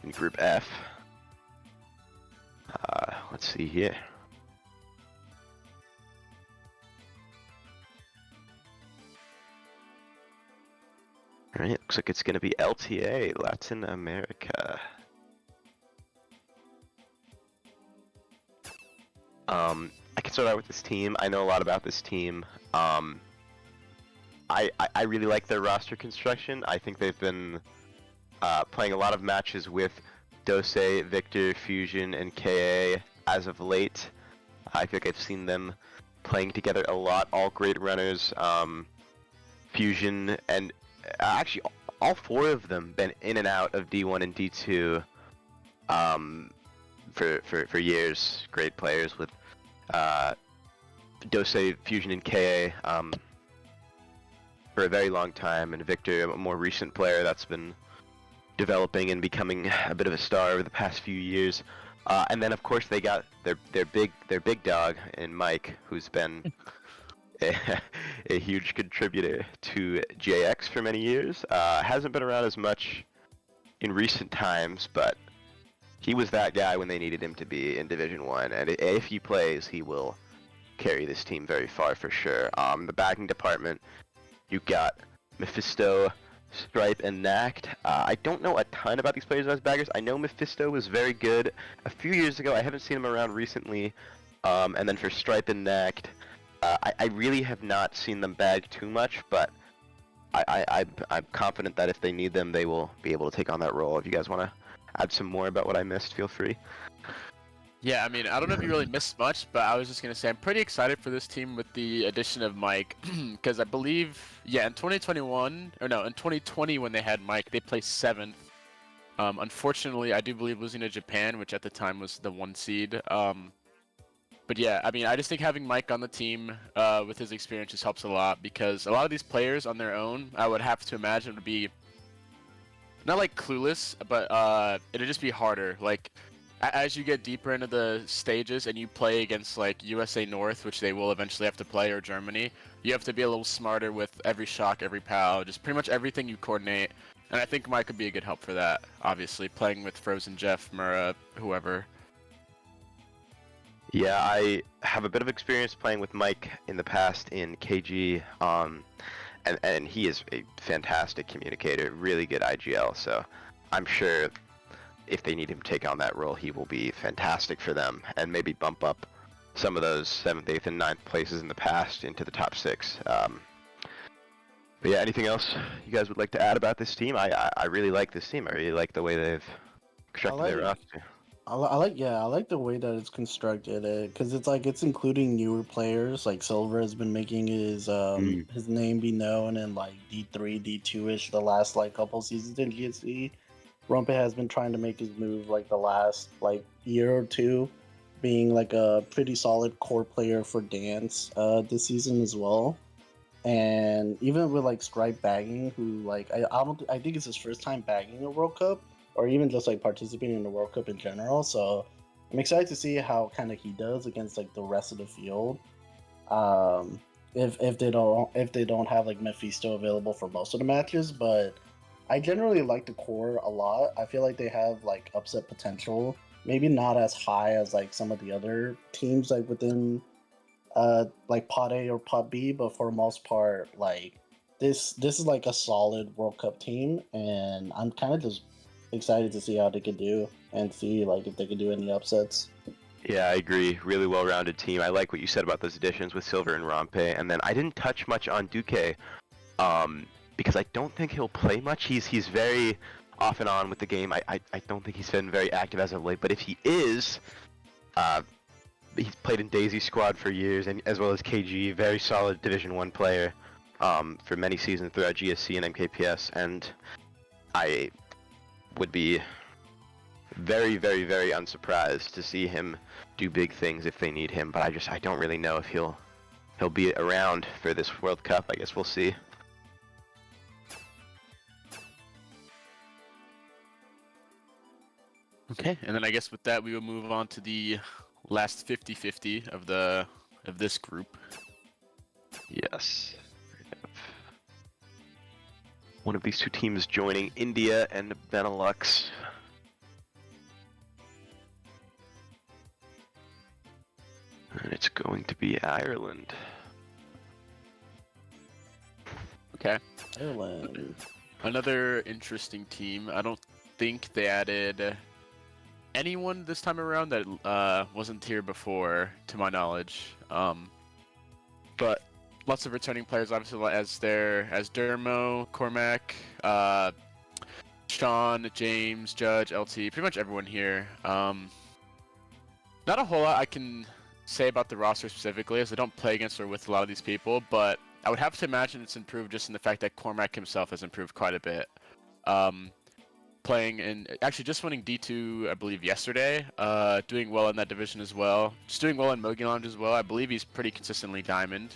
in Group F. Let's see here. All right, looks like it's going to be LTA, Latin America. I can start out with this team. I know a lot about this team. I really like their roster construction. I think they've been playing a lot of matches with Dose, Victor, Fusion, and KA as of late. I feel like I've seen them playing together a lot. All great runners. Fusion and actually all four of them been in and out of D1 and D2 for years. Great players with Dose, Fusion, and KA for a very long time, and Victor, a more recent player that's been developing and becoming a bit of a star over the past few years. And then of course they got their big dog in Mike, who's been a huge contributor to JX for many years. Hasn't been around as much in recent times, but he was that guy when they needed him to be in Division 1, and if he plays, he will carry this team very far for sure. The backing department, you got Mephisto, Stripe, and Nact. I don't know a ton about these players as baggers. I know Mephisto was very good a few years ago. I haven't seen him around recently. And then for Stripe and Nact, I really have not seen them bag too much, but I'm confident that if they need them, they will be able to take on that role. If you guys want to add some more about what I missed, feel free. Yeah, I mean, I don't know if you really missed much, but I was just going to say I'm pretty excited for this team with the addition of Mike, because I believe, yeah, in 2020 when they had Mike, they placed 7th. Unfortunately, I do believe losing to Japan, which at the time was the 1 seed. But yeah, I mean, I just think having Mike on the team with his experience just helps a lot, because a lot of these players on their own, I would have to imagine, would be not like clueless, but it'd just be harder. Like, as you get deeper into the stages and you play against like USA North, which they will eventually have to play, or Germany, you have to be a little smarter with every shock, every POW, just pretty much everything you coordinate. And I think Mike could be a good help for that, obviously, playing with Frozen Jeff, Mura, whoever. Yeah, I have a bit of experience playing with Mike in the past in KG, and he is a fantastic communicator, really good IGL, so I'm sure if they need him to take on that role, he will be fantastic for them, and maybe bump up some of those 7th, 8th, and 9th places in the past into the top 6. But yeah, anything else you guys would like to add about this team? I really like this team. I really like the way they've constructed their roster. I like the way that it's constructed, because it's including newer players. Like Silver has been making his name be known in like D3, D2ish the last like couple seasons in GSC. Rumpet has been trying to make his move like the last like year or two, being like a pretty solid core player for Dance this season as well. And even with like Stripe bagging, who like I think it's his first time bagging a World Cup, or even just like participating in the World Cup in general. So I'm excited to see how kind of he does against like the rest of the field. If they don't have like Mephisto available for most of the matches, but I generally like the core a lot. I feel like they have like upset potential. Maybe not as high as like some of the other teams like within like Pot A or Pot B, but for the most part, like this is like a solid World Cup team, and I'm kind of just excited to see how they can do and see like if they can do any upsets. Yeah, I agree. Really well-rounded team. I like what you said about those additions with Silver and Rompe, and then I didn't touch much on Duque, because I don't think he'll play much. He's very off and on with the game. I don't think he's been very active as of late, but if he is, he's played in Daisy Squad for years, and as well as KG, very solid Division 1 player for many seasons throughout GSC and MKPS, and I would be very, very, very unsurprised to see him do big things if they need him, but I don't really know if he'll be around for this World Cup. I guess we'll see. Okay, and then I guess with that we will move on to the last 50-50 of this group. Yes. One of these two teams joining India and Benelux. And it's going to be Ireland. Okay. Ireland. Another interesting team. I don't think they added anyone this time around that wasn't here before, to my knowledge. But lots of returning players, obviously, as Dermo, Cormac, Sean, James, Judge, LT, pretty much everyone here. Not a whole lot I can say about the roster specifically is I don't play against or with a lot of these people, but I would have to imagine it's improved just in the fact that Cormac himself has improved quite a bit. Playing in actually just winning D2, I believe yesterday. Doing well in that division as well. Just doing well in Mogi Lounge as well. I believe he's pretty consistently diamond.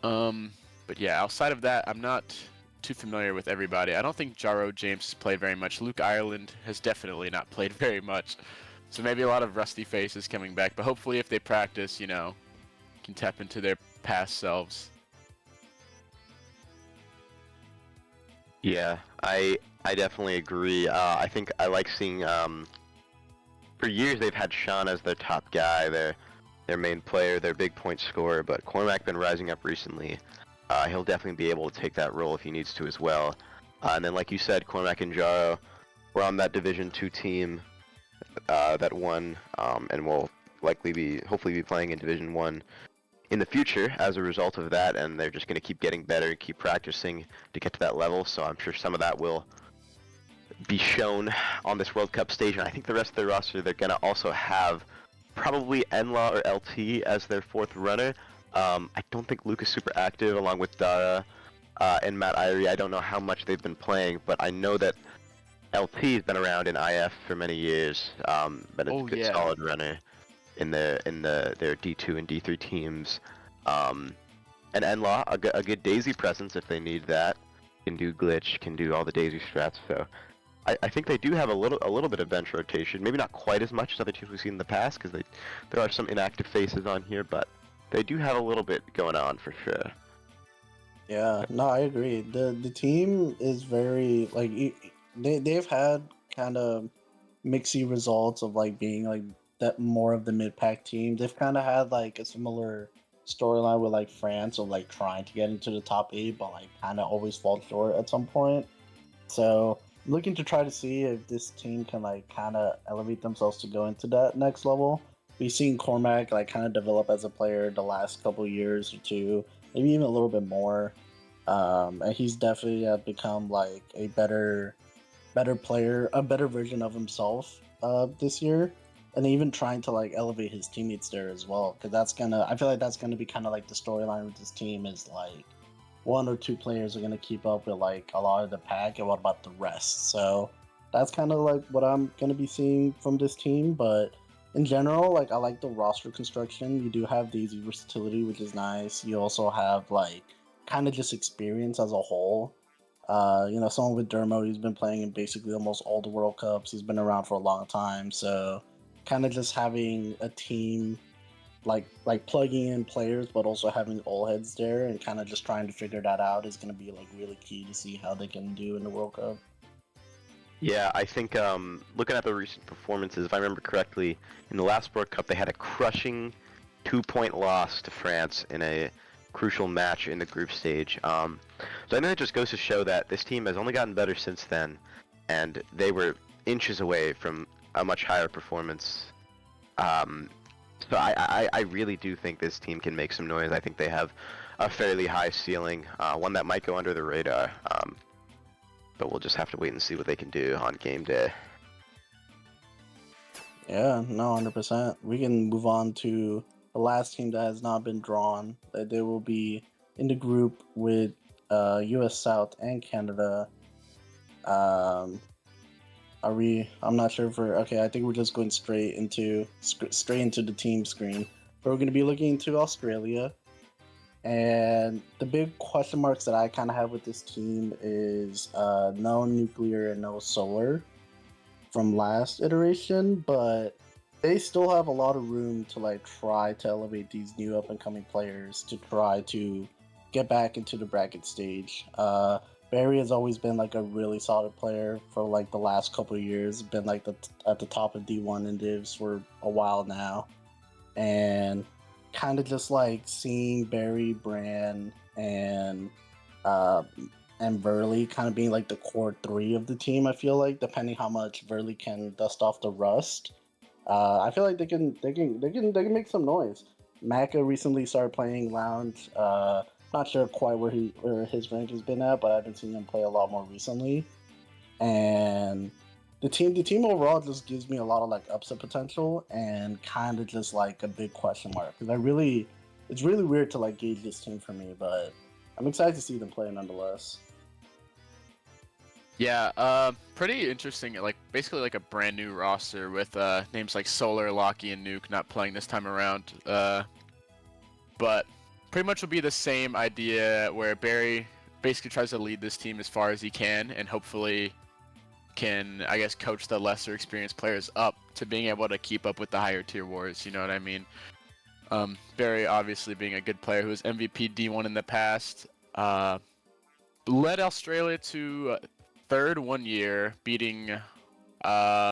But yeah, outside of that, I'm not too familiar with everybody. I don't think Jaro James has played very much. Luke Ireland has definitely not played very much. So maybe a lot of rusty faces coming back. But hopefully if they practice, you know, can tap into their past selves. Yeah, I definitely agree. I think I like seeing. For years they've had Sean as their top guy, their main player, their big point scorer. But Cormac been rising up recently. He'll definitely be able to take that role if he needs to as well. And then, like you said, Cormac and Jaro were on that Division 2 team that won, and will hopefully be playing in Division 1 in the future as a result of that. And they're just going to keep getting better and keep practicing to get to that level. So I'm sure some of that will be shown on this World Cup stage. And I think the rest of the roster, they're going to also have probably Enlaw or LT as their fourth runner. I don't think Luke is super active, along with Dara and Matt Irie. I don't know how much they've been playing, but I know that LT's been around in IF for many years. Been a good solid runner in their D2 and D3 teams. And Enlaw, a good Daisy presence if they need that. Can do glitch, can do all the Daisy strats. So I think they do have a little bit of bench rotation. Maybe not quite as much as other teams we've seen in the past, because there are some inactive faces on here, but they do have a little bit going on for sure. Yeah, no, I agree. The team is very like they've had kind of mixy results of like being like that more of the mid pack team. They've kind of had like a similar storyline with like France of like trying to get into the top 8, but like kind of always fall short at some point. So I'm looking to try to see if this team can like kind of elevate themselves to go into that next level. We've seen Cormac like kind of develop as a player the last couple years or two, maybe even a little bit more. And he's definitely become like a better player, a better version of himself this year, and even trying to like elevate his teammates there as well. Because I feel like that's gonna be kind of like the storyline with this team is like one or two players are gonna keep up with like a lot of the pack, and what about the rest? So that's kind of like what I'm gonna be seeing from this team, but. In general, like I like the roster construction. You do have the easy versatility, which is nice. You also have like kind of just experience as a whole. Someone with Dermo, he's been playing in basically almost all the World Cups. He's been around for a long time, so kind of just having a team like plugging in players, but also having all heads there and kind of just trying to figure that out is going to be like really key to see how they can do in the World Cup. Yeah, I think looking at the recent performances, if I remember correctly, in the last World Cup they had a crushing 2-point loss to France in a crucial match in the group stage. So I think it just goes to show that this team has only gotten better since then, and they were inches away from a much higher performance. So I really do think this team can make some noise. I think they have a fairly high ceiling, one that might go under the radar. But we'll just have to wait and see what they can do on game day. Yeah, no, 100%. We can move on to the last team that has not been drawn. They will be in the group with U.S. South and Canada. I'm not sure if okay. I think we're just going straight into the team screen. But we're going to be looking into Australia. And the big question marks that I kind of have with this team is no nuclear and no solar from last iteration, but they still have a lot of room to like try to elevate these new up and coming players to try to get back into the bracket stage. Barry has always been like a really solid player for like the last couple of years, been like at the top of D1 and divs for a while now, and kind of just like seeing Barry, Bran, and Verley kind of being like the core 3 of the team. I feel like depending how much Verley can dust off the rust, I feel like they can make some noise. Maka recently started playing Lounge. Not sure quite where his rank has been at, but I've been seeing him play a lot more recently. And the team overall just gives me a lot of like upset potential and kind of just like a big question mark because it's really weird to like gauge this team for me, but I'm excited to see them play nonetheless. Yeah, pretty interesting. Like basically like a brand new roster with names like Solar, Locky, and Nuke not playing this time around. But pretty much will be the same idea where Barry basically tries to lead this team as far as he can and hopefully can, I guess, coach the lesser experienced players up to being able to keep up with the higher tier wars, you know what I mean? Barry obviously being a good player who was MVP D1 in the past, led Australia to third one year, beating, I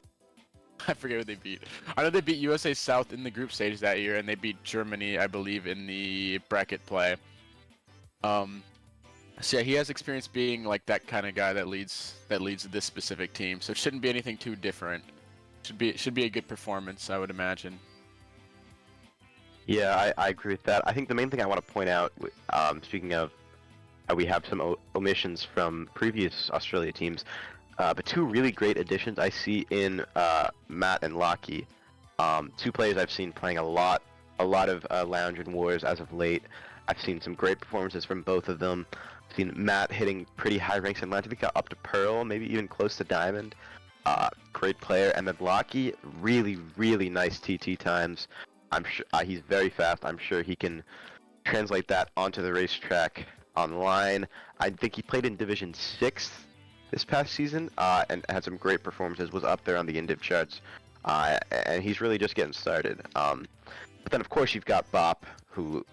forget who they beat. I know they beat USA South in the group stage that year, and they beat Germany, I believe, in the bracket play. So yeah, he has experience being like that kind of guy that leads this specific team. So it shouldn't be anything too different. Should be a good performance, I would imagine. Yeah, I agree with that. I think the main thing I want to point out, speaking of how we have some omissions from previous Australia teams, but two really great additions I see in Matt and Locky. Two players I've seen playing a lot of Lounge and Wars as of late. I've seen some great performances from both of them. I've seen Matt hitting pretty high ranks in Lounge. I think got up to Pearl, maybe even close to Diamond. Great player. And then Locky, really nice TT times. I'm sure he's very fast. I'm sure he can translate that onto the racetrack online. I think he played in Division 6 this past season and had some great performances, was up there on the Indiv charts, and he's really just getting started. But then, of course, you've got Bop, who,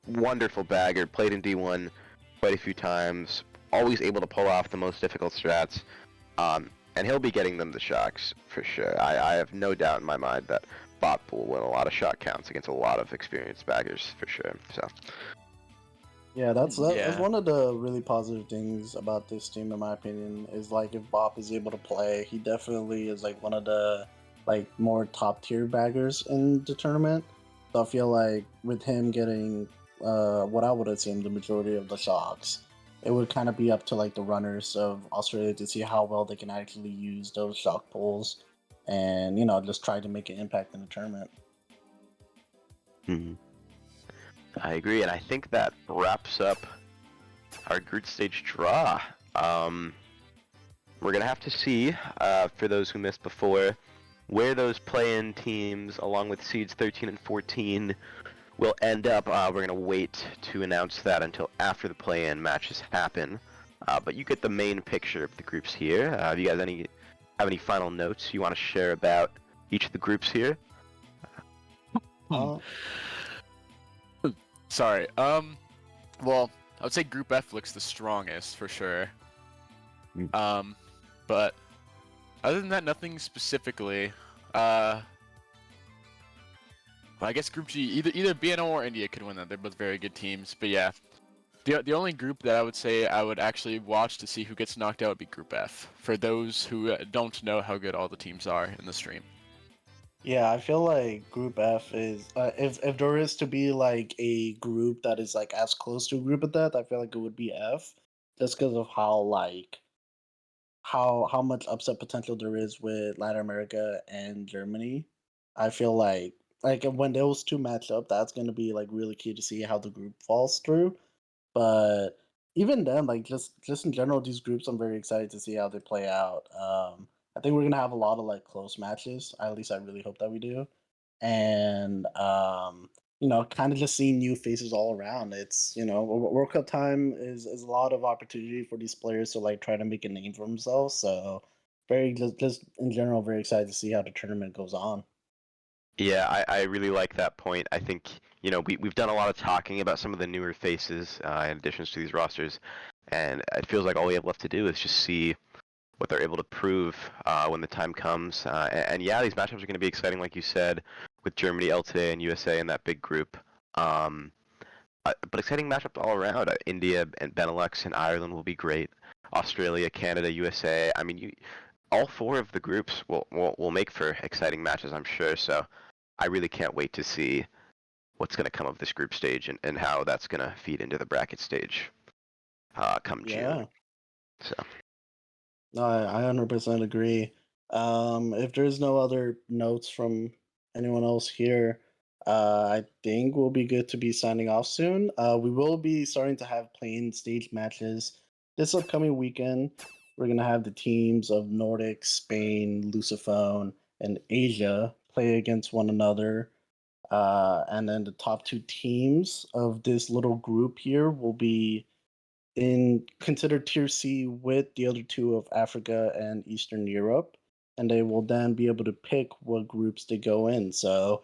wonderful bagger, played in D1 quite a few times, always able to pull off the most difficult strats, and he'll be getting them the shocks for sure. I have no doubt in my mind that Bop will win a lot of shot counts against a lot of experienced baggers for sure. So. Yeah, that's one of the really positive things about this team, in my opinion, is like if Bop is able to play, he definitely is like one of the like more top tier baggers in the tournament. So I feel like with him getting what I would assume the majority of the shocks, it would kind of be up to like the runners of Australia to see how well they can actually use those shock pulls, and just try to make an impact in the tournament. Mm-hmm. I agree, and I think that wraps up our group stage draw. We're gonna have to see, for those who missed before, where those play-in teams, along with seeds 13 and 14, will end up. We're gonna wait to announce that until after the play-in matches happen. But you get the main picture of the groups here. Have you guys have any final notes you want to share about each of the groups here? Sorry. Well, I would say Group F looks the strongest for sure. But other than that, nothing specifically. I guess Group G, either BNO or India could win that. They're both very good teams. But yeah, the only group that I would say I would actually watch to see who gets knocked out would be Group F. For those who don't know how good all the teams are in the stream. Yeah, I feel like Group F is if there is to be like a group that is like as close to a group of death, I feel like it would be F, just because of how like how much upset potential there is with Latin America and Germany. I feel like when those two match up, that's gonna be like really key to see how the group falls through. But even then, like just in general, these groups, I'm very excited to see how they play out. I think we're gonna have a lot of like close matches. At least I really hope that we do. And kind of just seeing new faces all around. It's World Cup time is a lot of opportunity for these players to like try to make a name for themselves. So very just in general, very excited to see how the tournament goes on. Yeah, I really like that point. I think, we've done a lot of talking about some of the newer faces in additions to these rosters, and it feels like all we have left to do is just see what they're able to prove when the time comes. And yeah, these matchups are going to be exciting, like you said, with Germany, LTA, and USA in that big group. But exciting matchups all around. India and Benelux and Ireland will be great. Australia, Canada, USA. I mean, all four of the groups will make for exciting matches, I'm sure. So I really can't wait to see what's going to come of this group stage and how that's going to feed into the bracket stage come June. So. No, I 100% agree. If there's no other notes from anyone else here, I think we'll be good to be signing off soon. We will be starting to have playing stage matches this upcoming weekend. We're gonna have the teams of Nordic, Spain, Lusophone, and Asia play against one another. And then the top two teams of this little group here will be in considered tier C with the other two of Africa and Eastern Europe, and they will then be able to pick what groups they go in. So,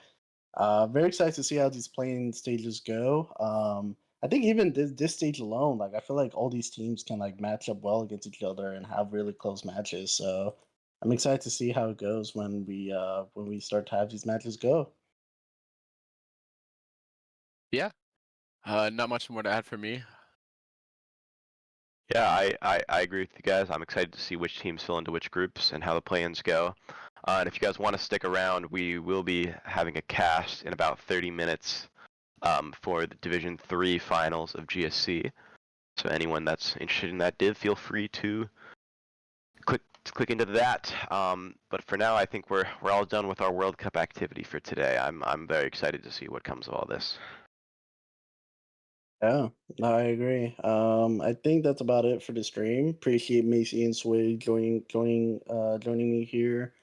very excited to see how these playing stages go. I think even this stage alone, like I feel like all these teams can like match up well against each other and have really close matches. So, I'm excited to see how it goes when we start to have these matches go. Yeah. Not much more to add for me. Yeah, I agree with you guys. I'm excited to see which teams fill into which groups and how the play-ins go. And if you guys want to stick around, we will be having a cast in about 30 minutes for the Division 3 finals of GSC. So anyone that's interested in that div, feel free to click into that. But for now, I think we're all done with our World Cup activity for today. I'm very excited to see what comes of all this. Yeah, no, I agree. I think that's about it for the stream. Appreciate Macy and Sway joining me here.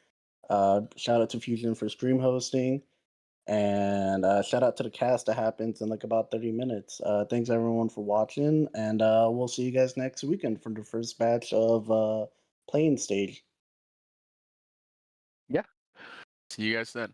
Shout out to Fusion for stream hosting, and shout out to the cast that happens in like about 30 minutes. Thanks everyone for watching, and we'll see you guys next weekend for the first batch of playing stage. Yeah. See you guys then.